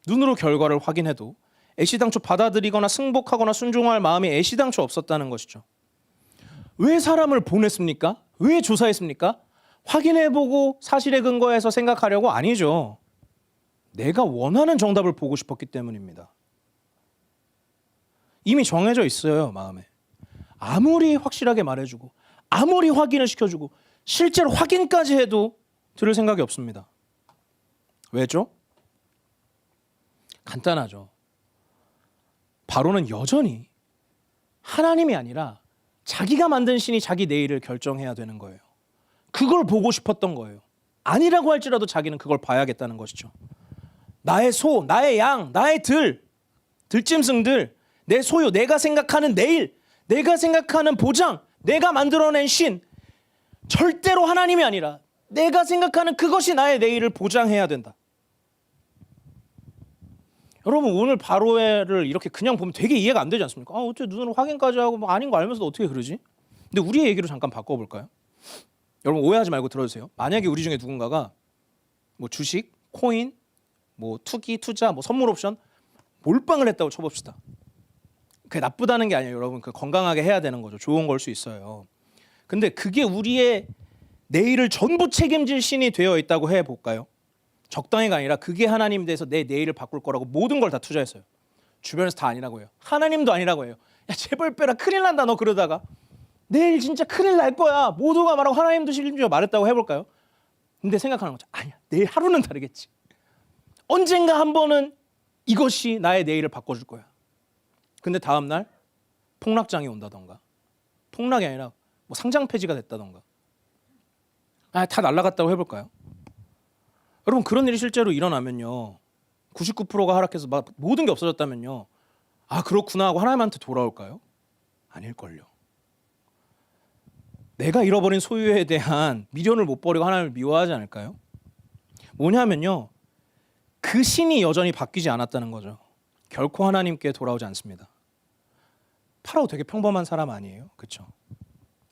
눈으로 결과를 확인해도 애시당초 받아들이거나 승복하거나 순종할 마음이 애시당초 없었다는 것이죠. 왜 사람을 보냈습니까? 왜 조사했습니까? 확인해보고 사실에 근거해서 생각하려고 아니죠. 내가 원하는 정답을 보고 싶었기 때문입니다. 이미 정해져 있어요, 마음에. 아무리 확실하게 말해주고 아무리 확인을 시켜주고 실제로 확인까지 해도 들을 생각이 없습니다. 왜죠? 간단하죠. 바로는 여전히 하나님이 아니라 자기가 만든 신이 자기 내일을 결정해야 되는 거예요. 그걸 보고 싶었던 거예요. 아니라고 할지라도 자기는 그걸 봐야겠다는 것이죠. 나의 소, 나의 양, 나의 들짐승들, 내 소유, 내가 생각하는 내일, 내가 생각하는 보장, 내가 만들어낸 신, 절대로 하나님이 아니라 내가 생각하는 그것이 나의 내일을 보장해야 된다. 여러분 오늘 바로를 이렇게 그냥 보면 되게 이해가 안 되지 않습니까? 어떻게 눈으로 확인까지 하고 뭐 아닌 거 알면서도 어떻게 그러지? 근데 우리의 얘기로 잠깐 바꿔볼까요? 여러분 오해하지 말고 들어주세요. 만약에 우리 중에 누군가가 뭐 주식, 코인, 뭐 투기, 투자, 뭐 선물 옵션 몰빵을 했다고 쳐봅시다. 그게 나쁘다는 게 아니에요. 여러분 그 건강하게 해야 되는 거죠. 좋은 걸 수 있어요. 근데 그게 우리의 내일을 전부 책임질 신이 되어 있다고 해볼까요? 적당히가 아니라 그게 하나님 돼서 내 내일을 바꿀 거라고 모든 걸 다 투자했어요. 주변에서 다 아니라고 해요. 하나님도 아니라고 해요. 야 제발 빼라 큰일 난다 너 그러다가 내일 진짜 큰일 날 거야. 모두가 말하고 하나님도 심지어 말했다고 해볼까요? 근데 생각하는 거죠. 아니야 내일 하루는 다르겠지. 언젠가 한 번은 이것이 나의 내일을 바꿔줄 거야. 근데 다음 날 폭락장이 온다던가 폭락이 아니라 뭐 상장 폐지가 됐다던가 다 날아갔다고 해볼까요? 여러분 그런 일이 실제로 일어나면요 99%가 하락해서 막 모든 게 없어졌다면요 그렇구나 하고 하나님한테 돌아올까요? 아닐걸요. 내가 잃어버린 소유에 대한 미련을 못 버리고 하나님을 미워하지 않을까요? 뭐냐면요 그 신이 여전히 바뀌지 않았다는 거죠. 결코 하나님께 돌아오지 않습니다. 파라오 되게 평범한 사람 아니에요? 그렇죠?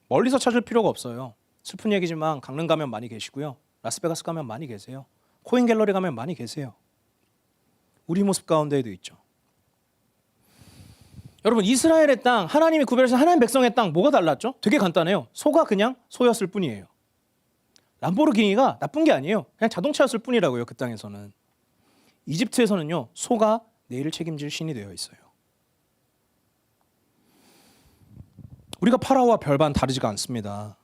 멀리서 찾을 필요가 없어요. 슬픈 얘기지만 강릉 가면 많이 계시고요. 라스베가스 가면 많이 계세요. 코인 갤러리 가면 많이 계세요. 우리 모습 가운데에도 있죠. 여러분 이스라엘의 땅, 하나님이 구별하신 하나님 백성의 땅 뭐가 달랐죠? 되게 간단해요. 소가 그냥 소였을 뿐이에요. 람보르기니가 나쁜 게 아니에요. 그냥 자동차였을 뿐이라고요. 그 땅에서는. 이집트에서는요. 소가 내일을 책임질 신이 되어 있어요. 우리가 파라오와 별반 다르지가 않습니다.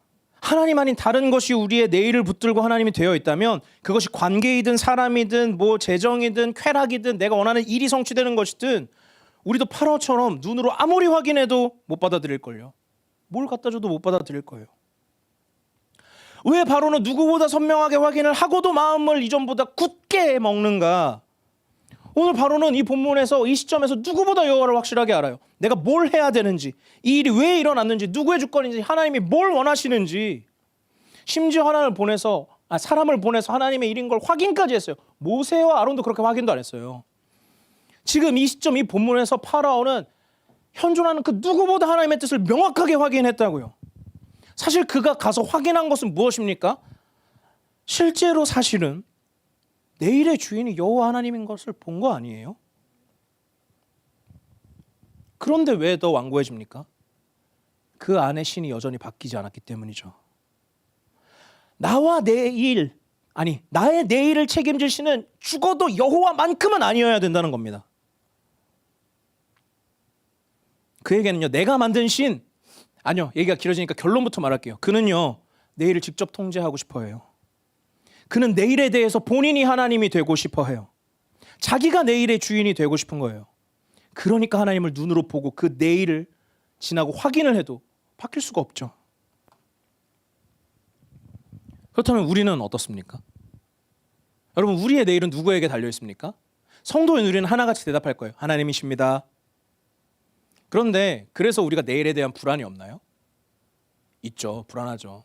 하나님 아닌 다른 것이 우리의 내일을 붙들고 하나님이 되어 있다면 그것이 관계이든 사람이든 뭐 재정이든 쾌락이든 내가 원하는 일이 성취되는 것이든 우리도 파라오처럼 눈으로 아무리 확인해도 못 받아들일걸요. 뭘 갖다 줘도 못 받아들일 거예요. 왜 바로는 누구보다 선명하게 확인을 하고도 마음을 이전보다 굳게 먹는가? 오늘 바로는 이 본문에서 이 시점에서 누구보다 여호와를 확실하게 알아요. 내가 뭘 해야 되는지, 이 일이 왜 일어났는지, 누구의 주권인지, 하나님이 뭘 원하시는지, 심지어 사람을 보내서 하나님의 일인 걸 확인까지 했어요. 모세와 아론도 그렇게 확인도 안 했어요. 지금 이 시점 이 본문에서 파라오는 현존하는 그 누구보다 하나님의 뜻을 명확하게 확인했다고요. 사실 그가 가서 확인한 것은 무엇입니까? 실제로 사실은 내일의 주인이 여호와 하나님인 것을 본 거 아니에요? 그런데 왜 더 완고해집니까? 그 안에 신이 여전히 바뀌지 않았기 때문이죠. 나의 내일을 책임질 신은 죽어도 여호와만큼은 아니어야 된다는 겁니다. 그에게는요, 내가 만든 신, 아니요, 얘기가 길어지니까 결론부터 말할게요. 그는요, 내일을 직접 통제하고 싶어 해요. 그는 내일에 대해서 본인이 하나님이 되고 싶어 해요. 자기가 내일의 주인이 되고 싶은 거예요. 그러니까 하나님을 눈으로 보고 그 내일을 지나고 확인을 해도 바뀔 수가 없죠. 그렇다면 우리는 어떻습니까? 여러분, 우리의 내일은 누구에게 달려 있습니까? 성도인 우리는 하나같이 대답할 거예요. 하나님이십니다. 그런데 그래서 우리가 내일에 대한 불안이 없나요? 있죠. 불안하죠.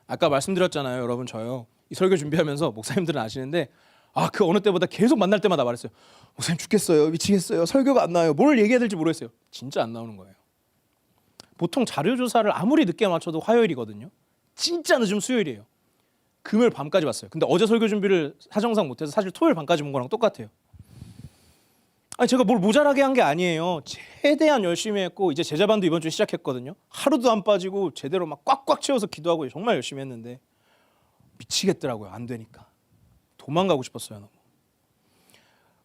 아까 말씀드렸잖아요. 여러분, 저요, 이 설교 준비하면서 목사님들은 아시는데 그 어느 때보다 계속 만날 때마다 말했어요. 목사님 죽겠어요. 미치겠어요. 설교가 안 나와요. 뭘 얘기해야 될지 모르겠어요. 진짜 안 나오는 거예요. 보통 자료조사를 아무리 늦게 맞춰도 화요일이거든요. 진짜 늦으면 수요일이에요. 금요일 밤까지 봤어요. 근데 어제 설교 준비를 사정상 못해서 사실 토요일 밤까지 본 거랑 똑같아요. 아니, 제가 뭘 모자라게 한 게 아니에요. 최대한 열심히 했고 이제 제자반도 이번 주에 시작했거든요. 하루도 안 빠지고 제대로 막 꽉꽉 채워서 기도하고 정말 열심히 했는데 미치겠더라고요. 안 되니까. 도망가고 싶었어요. 너무.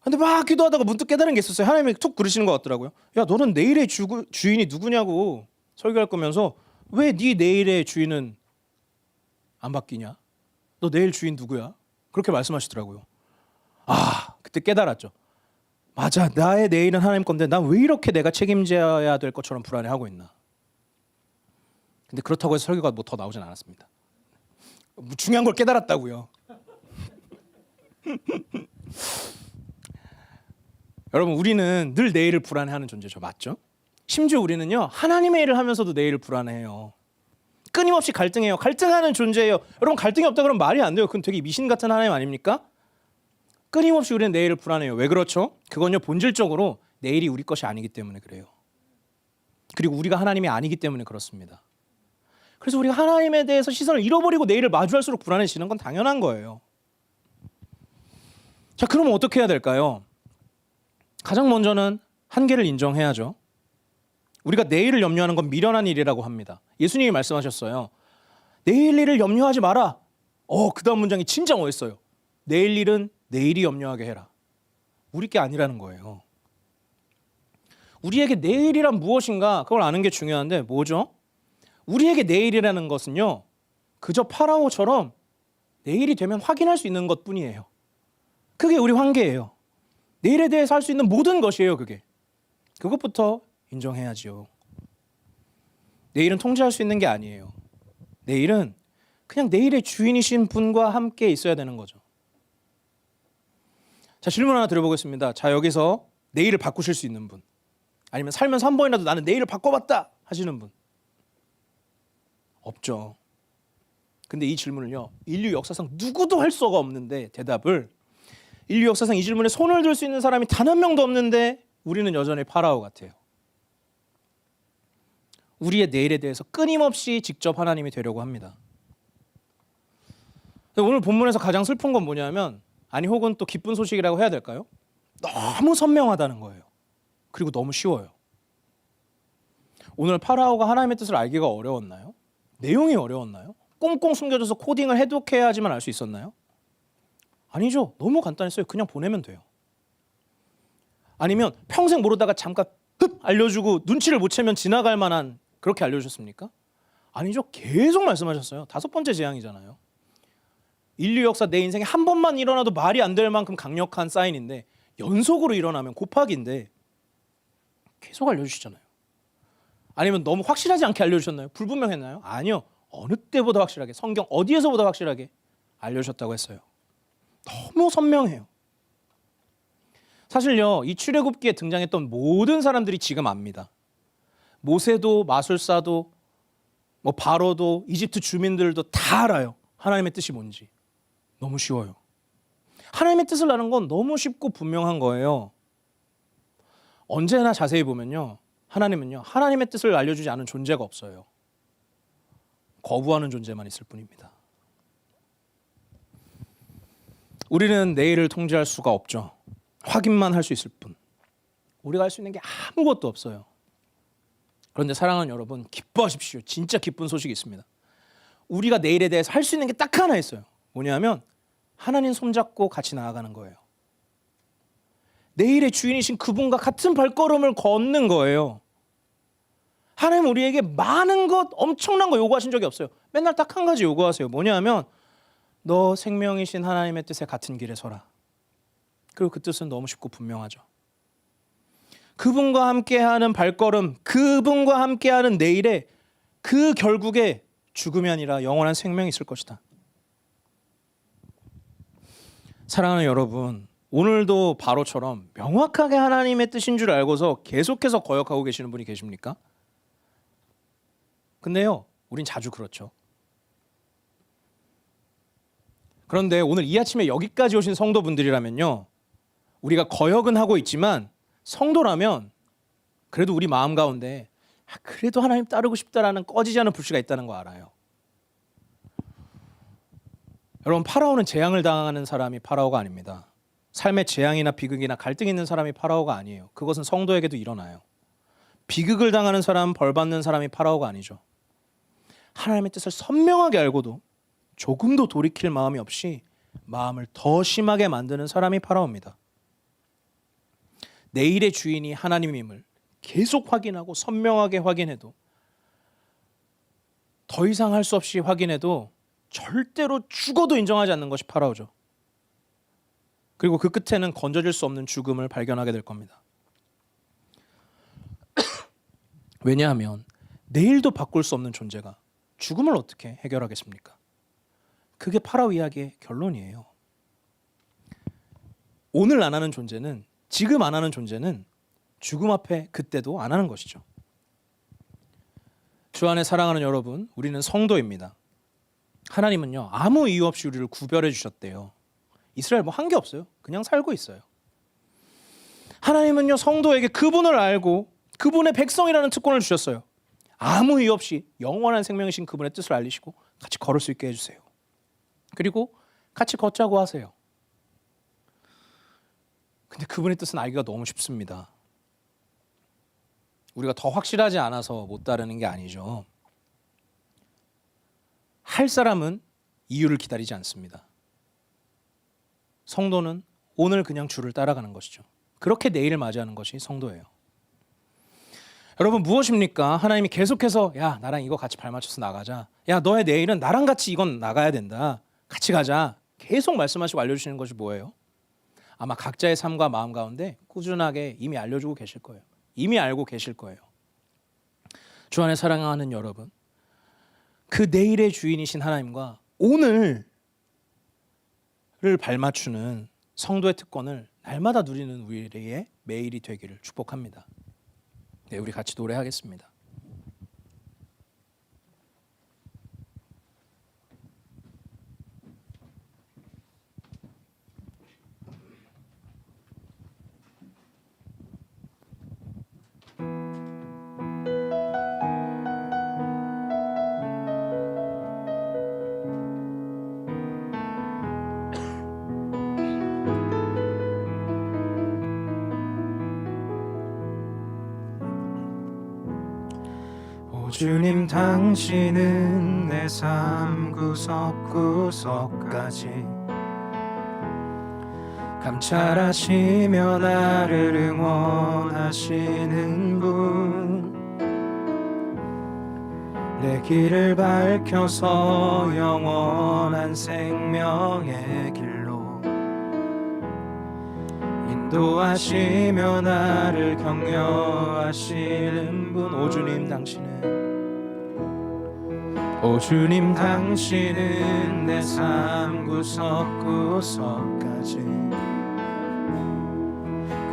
근데 막 기도하다가 문득 깨달은 게 있었어요. 하나님이 툭 부르시는 것 같더라고요. 야, 너는 내일의 주인이 누구냐고 설교할 거면서 왜 네 내일의 주인은 안 바뀌냐? 너 내일 주인 누구야? 그렇게 말씀하시더라고요. 그때 깨달았죠. 맞아, 나의 내일은 하나님 건데 난 왜 이렇게 내가 책임져야 될 것처럼 불안해하고 있나? 근데 그렇다고 해서 설교가 뭐 더 나오진 않았습니다. 중요한 걸 깨달았다고요. 여러분, 우리는 늘 내일을 불안해하는 존재죠. 맞죠? 심지어 우리는요, 하나님의 일을 하면서도 내일을 불안해해요. 끊임없이 갈등해요. 갈등하는 존재예요. 여러분, 갈등이 없다 그러면 말이 안 돼요. 그건 되게 미신 같은 하나님 아닙니까? 끊임없이 우리는 내일을 불안해요. 왜 그렇죠? 그건요, 본질적으로 내일이 우리 것이 아니기 때문에 그래요. 그리고 우리가 하나님이 아니기 때문에 그렇습니다. 그래서 우리가 하나님에 대해서 시선을 잃어버리고 내일을 마주할수록 불안해지는 건 당연한 거예요. 자, 그러면 어떻게 해야 될까요? 가장 먼저는 한계를 인정해야죠. 우리가 내일을 염려하는 건 미련한 일이라고 합니다. 예수님이 말씀하셨어요. 내일 일을 염려하지 마라. 그 다음 문장이 진짜 멋있어요. 내일 일은 내일이 염려하게 해라. 우리 게 아니라는 거예요. 우리에게 내일이란 무엇인가 그걸 아는 게 중요한데 뭐죠? 우리에게 내일이라는 것은요, 그저 파라오처럼 내일이 되면 확인할 수 있는 것뿐이에요. 그게 우리 한계예요. 내일에 대해서 할 수 있는 모든 것이에요. 그것부터 인정해야지요. 내일은 통제할 수 있는 게 아니에요. 내일은 그냥 내일의 주인이신 분과 함께 있어야 되는 거죠. 자, 질문 하나 드려보겠습니다. 자, 여기서 내일을 바꾸실 수 있는 분, 아니면 살면서 한 번이라도 나는 내일을 바꿔봤다 하시는 분 없죠. 근데 이 질문을요, 인류 역사상 누구도 할 수가 없는데 대답을, 인류 역사상 이 질문에 손을 들 수 있는 사람이 단 한 명도 없는데 우리는 여전히 파라오 같아요. 우리의 내일에 대해서 끊임없이 직접 하나님이 되려고 합니다. 오늘 본문에서 가장 슬픈 건 뭐냐면, 혹은 또 기쁜 소식이라고 해야 될까요? 너무 선명하다는 거예요. 그리고 너무 쉬워요. 오늘 파라오가 하나님의 뜻을 알기가 어려웠나요? 내용이 어려웠나요? 꽁꽁 숨겨져서 코딩을 해독해야지만 알 수 있었나요? 아니죠. 너무 간단했어요. 그냥 보내면 돼요. 아니면 평생 모르다가 잠깐 알려주고 눈치를 못 채면 지나갈 만한 그렇게 알려주셨습니까? 아니죠. 계속 말씀하셨어요. 5번째 재앙이잖아요. 인류 역사 내 인생에 한 번만 일어나도 말이 안 될 만큼 강력한 사인인데 연속으로 일어나면 곱하기인데 계속 알려주시잖아요. 아니면 너무 확실하지 않게 알려주셨나요? 불분명했나요? 아니요. 어느 때보다 확실하게, 성경 어디에서보다 확실하게 알려주셨다고 했어요. 너무 선명해요. 사실요, 이 출애굽기에 등장했던 모든 사람들이 지금 압니다. 모세도 마술사도 뭐 바로도 이집트 주민들도 다 알아요. 하나님의 뜻이 뭔지. 너무 쉬워요. 하나님의 뜻을 아는 건 너무 쉽고 분명한 거예요. 언제나 자세히 보면요, 하나님은요, 하나님의 뜻을 알려주지 않은 존재가 없어요. 거부하는 존재만 있을 뿐입니다. 우리는 내일을 통제할 수가 없죠. 확인만 할 수 있을 뿐. 우리가 할 수 있는 게 아무것도 없어요. 그런데 사랑하는 여러분, 기뻐하십시오. 진짜 기쁜 소식이 있습니다. 우리가 내일에 대해서 할 수 있는 게 딱 하나 있어요. 뭐냐면 하나님 손잡고 같이 나아가는 거예요. 내일의 주인이신 그분과 같은 발걸음을 걷는 거예요. 하나님 우리에게 많은 것, 엄청난 거 요구하신 적이 없어요. 맨날 딱 한 가지 요구하세요. 뭐냐면 너 생명이신 하나님의 뜻에 같은 길에 서라. 그리고 그 뜻은 너무 쉽고 분명하죠. 그분과 함께하는 발걸음, 그분과 함께하는 내일에 그 결국에 죽음이 아니라 영원한 생명이 있을 것이다. 사랑하는 여러분, 오늘도 바로처럼 명확하게 하나님의 뜻인 줄 알고서 계속해서 거역하고 계시는 분이 계십니까? 근데요, 우린 자주 그렇죠. 그런데 오늘 이 아침에 여기까지 오신 성도분들이라면요, 우리가 거역은 하고 있지만 성도라면 그래도 우리 마음 가운데 그래도 하나님 따르고 싶다라는 꺼지지 않은 불씨가 있다는 거 알아요. 여러분, 파라오는 재앙을 당하는 사람이 파라오가 아닙니다. 삶의 재앙이나 비극이나 갈등이 있는 사람이 파라오가 아니에요. 그것은 성도에게도 일어나요. 비극을 당하는 사람, 벌 받는 사람이 파라오가 아니죠. 하나님의 뜻을 선명하게 알고도 조금도 돌이킬 마음이 없이 마음을 더 심하게 만드는 사람이 파라오입니다. 내일의 주인이 하나님임을 계속 확인하고 선명하게 확인해도, 더 이상 할 수 없이 확인해도 절대로 죽어도 인정하지 않는 것이 파라오죠. 그리고 그 끝에는 건져질 수 없는 죽음을 발견하게 될 겁니다. 왜냐하면 내일도 바꿀 수 없는 존재가 죽음을 어떻게 해결하겠습니까? 그게 파라오 이야기의 결론이에요. 오늘 안 하는 존재는, 지금 안 하는 존재는 죽음 앞에 그때도 안 하는 것이죠. 주 안에 사랑하는 여러분, 우리는 성도입니다. 하나님은요, 아무 이유 없이 우리를 구별해 주셨대요. 이스라엘 뭐 한 게 없어요. 그냥 살고 있어요. 하나님은요, 성도에게 그분을 알고 그분의 백성이라는 특권을 주셨어요. 아무 이유 없이 영원한 생명이신 그분의 뜻을 알리시고 같이 걸을 수 있게 해주세요. 그리고 같이 걷자고 하세요. 근데 그분의 뜻은 알기가 너무 쉽습니다. 우리가 더 확실하지 않아서 못 따르는 게 아니죠. 할 사람은 이유를 기다리지 않습니다. 성도는 오늘 그냥 주를 따라가는 것이죠. 그렇게 내일을 맞이하는 것이 성도예요. 여러분, 무엇입니까? 하나님이 계속해서 야, 나랑 이거 같이 발맞춰서 나가자. 야, 너의 내일은 나랑 같이 이건 나가야 된다. 같이 가자. 계속 말씀하시고 알려주시는 것이 뭐예요? 아마 각자의 삶과 마음 가운데 꾸준하게 이미 알려주고 계실 거예요. 이미 알고 계실 거예요. 주 안에 사랑하는 여러분, 그 내일의 주인이신 하나님과 오늘을 발맞추는 성도의 특권을 날마다 누리는 우리의 매일이 되기를 축복합니다. 네, 우리 같이 노래하겠습니다. 주님, 당신은 내 삶 구석구석까지 감찰하시며 나를 응원하시는 분, 내 길을 밝혀서 영원한 생명의 길로 인도하시며 나를 격려하시는 분. 오 주님 당신은 내 삶 구석구석까지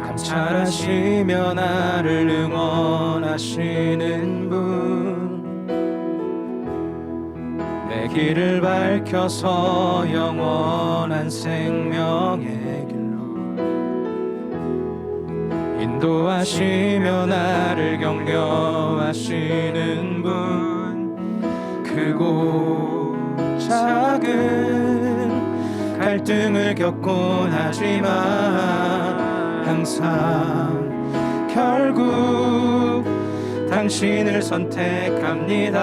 감찰하시며 나를 응원하시는 분. 내 길을 밝혀서 영원한 생명의 길로 인도하시며 나를 격려하시는 분. 크고 작은 갈등을 겪곤 하지만 항상 결국 당신을 선택합니다.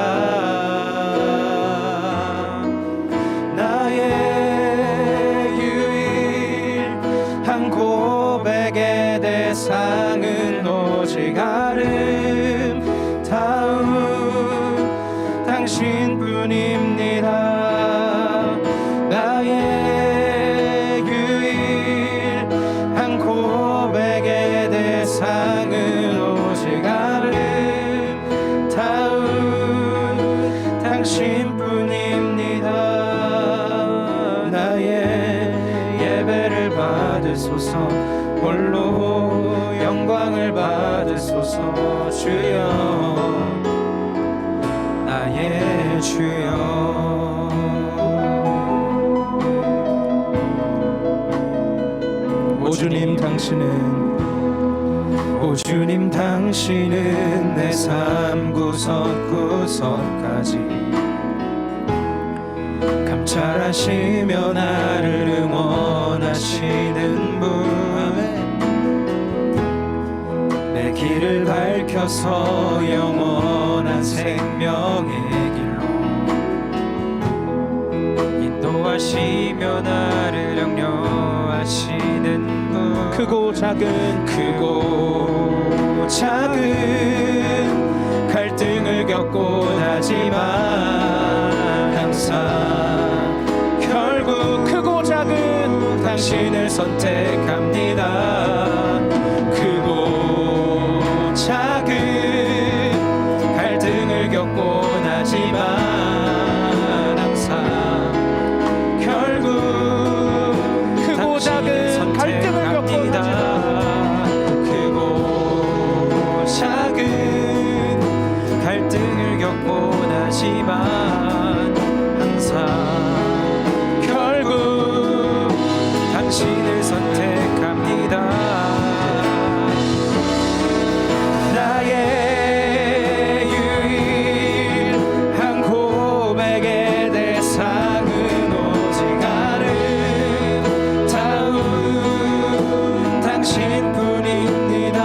나의 유일한 고백의 대상은 오직 아름다운 당신뿐입니다. 나의 유일한 고백의 대상은 오직 아름다운 당신뿐입니다. 나의 예배를 받으소서, 홀로 영광을 받으소서. 주여, 나의 주여. 오 주님 당신은 내 삶 구석구석까지 감찰하시며 나를 응원하시는 분. 내 길을 밝혀서 영원한 생명의 길로 인도하시며 나를 격려하시는 분. 크고 작은 갈등을 겪곤 하지만 항상 결국 크고 작은 당신을 선택합니다. 크고 작은 갈등을 겪곤 하지만 항상 결국 크고 작은 갈등을 겪곤 하지만 크고 작은 갈등을 겪곤 하지만 항상 결국 당신을 선택합니다. 나의 유일한 고백의 대상은 오직 아름다운 당신뿐입니다.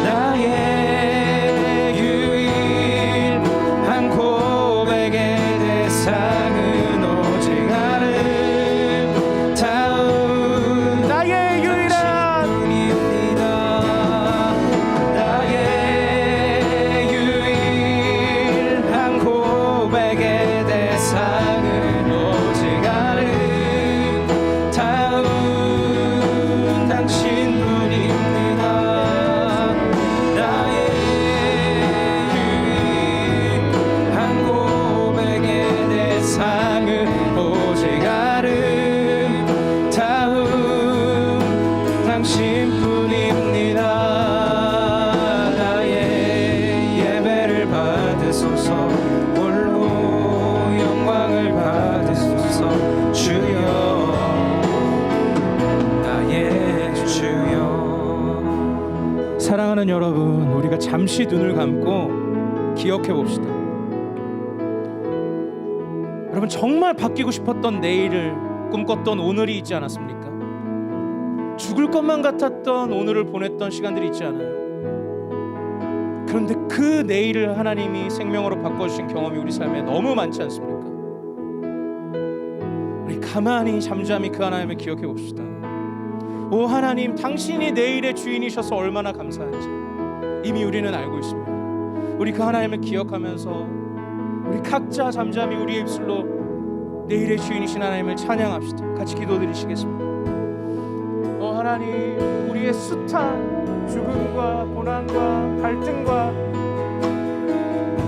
나의 유일한 고백의 대상은 오직 아름다운 나의 유일한 분입니다. 나의 유일한 고백의 대상은 오직 아름다운 당신뿐입니다. 나의 유일한 고백의 대상은 오직 아름다운 당신뿐입니다. 나의 예배를 받으소서, 홀로 영광을 받으소서. 주여, 나의 주여. 사랑하는 여러분, 우리가 잠시 눈을 감고 기억해 봅시다. 여러분, 정말 바뀌고 싶었던 내일을 꿈꿨던 오늘이 있지 않았습니까? 죽을 것만 같았던 오늘을 보냈던 시간들이 있지 않아요? 그런데 그 내일을 하나님이 생명으로 바꿔주신 경험이 우리 삶에 너무 많지 않습니까? 우리 가만히 잠잠히 그 하나님을 기억해 봅시다. 오 하나님, 당신이 내일의 주인이셔서 얼마나 감사한지 이미 우리는 알고 있습니다. 우리 그 하나님을 기억하면서 우리 각자 잠잠히 우리의 입술로 내일의 주인이신 하나님을 찬양합시다. 같이 기도드리시겠습니다. 하나님, 우리의 숱한 죽음과 고난과 갈등과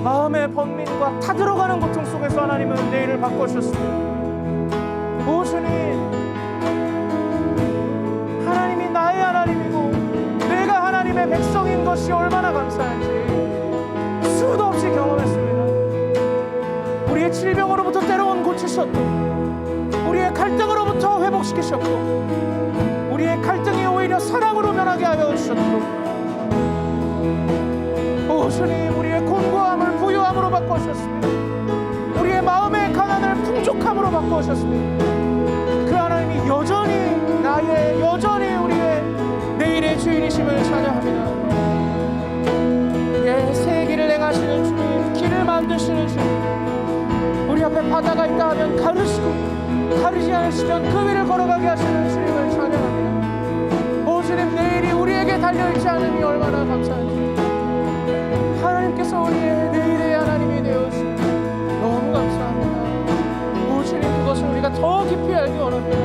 마음의 번민과 타들어가는 고통 속에서 하나님은 내일을 바꿔주셨습니다. 오 주님, 하나님이 나의 하나님이고 내가 하나님의 백성인 것이 얼마나 감사한지 수도 없이 경험했습니다. 우리의 질병으로부터 때로는 고치셨고, 우리의 갈등으로부터 회복시키셨고, 우리의 갈등이 오히려 사랑으로 변하게 하여 주셨고, 오 주님, 우리의 곤고함을 부유함으로 바꿔주셨습니다. 우리의 마음의 가난을 풍족함으로 바꿔주셨습니다. 그 하나님이 여전히 우리의 내일의 주인이심을 찬양합니다. 새 길을 행하시는 주님, 길을 만드시는 주님, 우리 앞에 바다가 있다 하면 가르시고 가르지 않으시면 그 위를 걸어가게 하시는 주님을 찬양합니다. 오 주님, 내일이 우리에게 달려있지 않음이 얼마나 감사한지, 하나님께서 우리의 내일의 하나님이 되어주시니 너무 감사합니다. 오 주님, 그것을 우리가 더 깊이 알기 원합니다.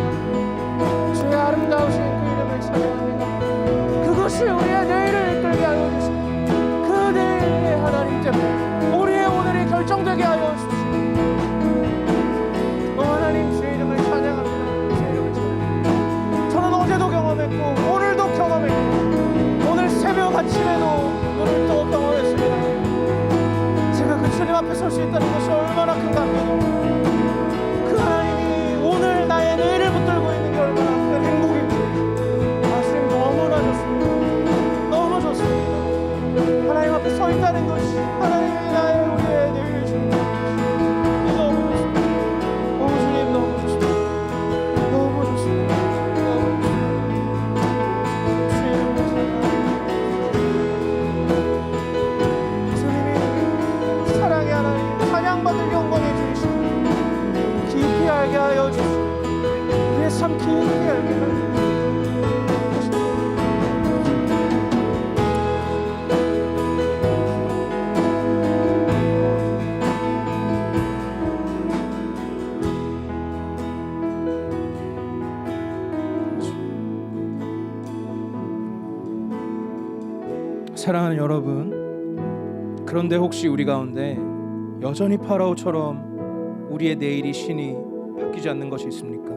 주의 아름다우신 그 이름을 찬양합니다. 그것이 우리의 내일을 이끌게 하여 주시고, 그 내일의 하나님 때문에 우리의 오늘이 결정되게 하여 주시고, 하나님, 주의 이름을 찬양합니다. 주의 이름을 찬양합니다. 저는 어제도 경험했고 오늘도 경험했고 오늘 새벽 아침에도 눈을 뜨고 경험했습니다. 제가 그 주님 앞에 설 수 있다는 것이 얼마나 큰 감격입니다. 그 하나님이 오늘 나의 내일을 붙들고 있는 게 얼마나 큰 행복인지, 주님 너무나 좋습니다. 너무 좋습니다. 하나님 앞에 서 있다는 것이, 하나님이 나의 우리의 내일을 주는 것이 너무 좋습니다. 오 주님, 너무 좋습니다. 너무 좋습니다. 너무 좋습니다. 주님을 찬양합니다. 주님이 사랑의 하나님, 찬양받을 영광의 주이시고 깊이 알게 하여 주시고, 우리의 삶 깊이 알게 하여 주시고, 사랑하는 여러분, 그런데 혹시 우리 가운데 여전히 파라오처럼 우리의 내일이 신이 바뀌지 않는 것이 있습니까?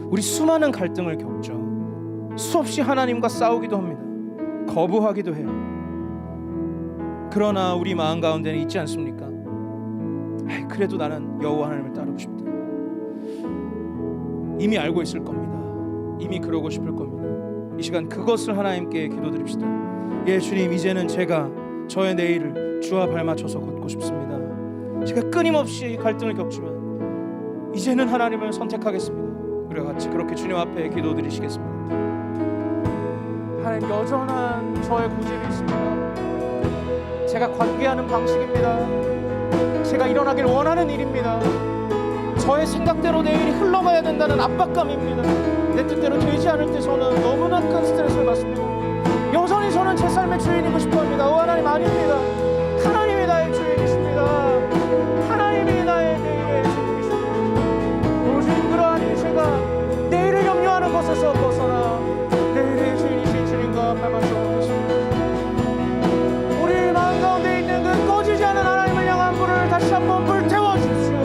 우리 수많은 갈등을 겪죠. 수없이 하나님과 싸우기도 합니다. 거부하기도 해요. 그러나 우리 마음 가운데는 있지 않습니까? 그래도 나는 여호와 하나님을 따르고 싶다. 이미 알고 있을 겁니다. 이미 그러고 싶을 겁니다. 이 시간 그것을 하나님께 기도드립시다. 예, 주님, 이제는 제가 저의 내일을 주와 발맞춰서 걷고 싶습니다. 제가 끊임없이 갈등을 겪지만 이제는 하나님을 선택하겠습니다. 우리가 같이 그렇게 주님 앞에 기도드리시겠습니다. 하나님, 여전한 저의 고집이 있습니다. 제가 관계하는 방식입니다. 제가 일어나길 원하는 일입니다. 저의 생각대로 내일이 흘러가야 된다는 압박감입니다. 내 뜻대로 되지 않을 때 저는 너무나 큰 스트레스를 받습니다. 여전히 저는 제 삶의 주인이고 싶어합니다. 오 하나님, 아닙니다. 하나님이 나의 주인이십니다. 하나님이 나의 내일의 주인이십니다. 오직 그러하니 제가 내일을 염려하는 것에서 벗어나 내일의 주인이신 주님과 발맞춰 보겠습니다. 우리 마음 가운데 있는 그 꺼지지 않은 하나님을 향한 불을 다시 한번 불태워 주십시오.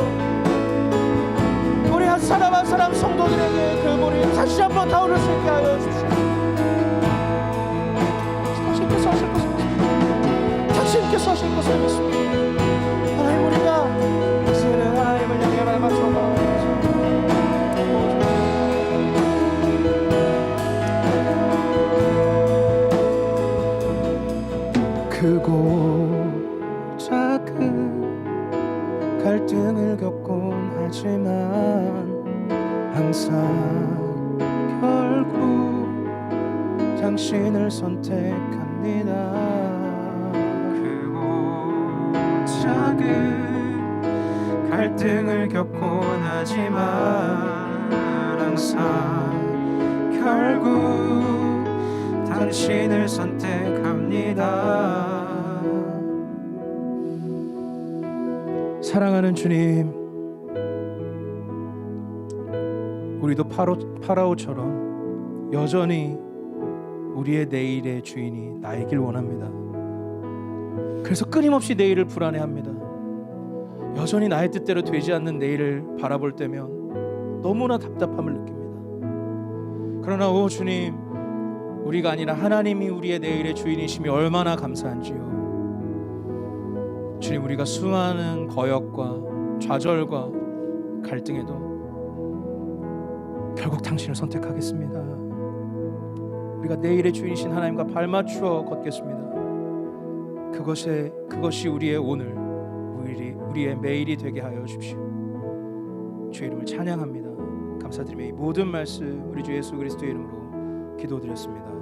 우리 한 사람 한 사람 성도들에게 그 불이 다시 한번 타오를 수 있게 하여 주십시오. 당신께서 하실 것을 믿습니다. 당신께서 하실 것을 믿습니다. 하나님, 우리가 이제는 하나님을 향해 발맞춰가 크고 작은 갈등을 겪곤 하지만 항상 결국 당신을 선택합니다. 크고 작은 갈등을 겪곤 하지만 항상 결국 당신을 선택합니다. 사랑하는 주님, 우리도 파라오처럼 여전히 우리의 내일의 주인이 나이길 원합니다. 그래서 끊임없이 내일을 불안해합니다. 여전히 나의 뜻대로 되지 않는 내일을 바라볼 때면 너무나 답답함을 느낍니다. 그러나 오 주님, 우리가 아니라 하나님이 우리의 내일의 주인이심이 얼마나 감사한지요. 주님, 우리가 수많은 거역과 좌절과 갈등에도 결국 당신을 선택하겠습니다. 우리가 내일의 주인이신 하나님과 발맞추어 걷겠습니다. 그것이 우리의 오늘, 우리의 매일이 되게 하여 주십시오. 주의 이름을 찬양합니다. 감사드리며 이 모든 말씀 우리 주 예수 그리스도의 이름으로 기도드렸습니다.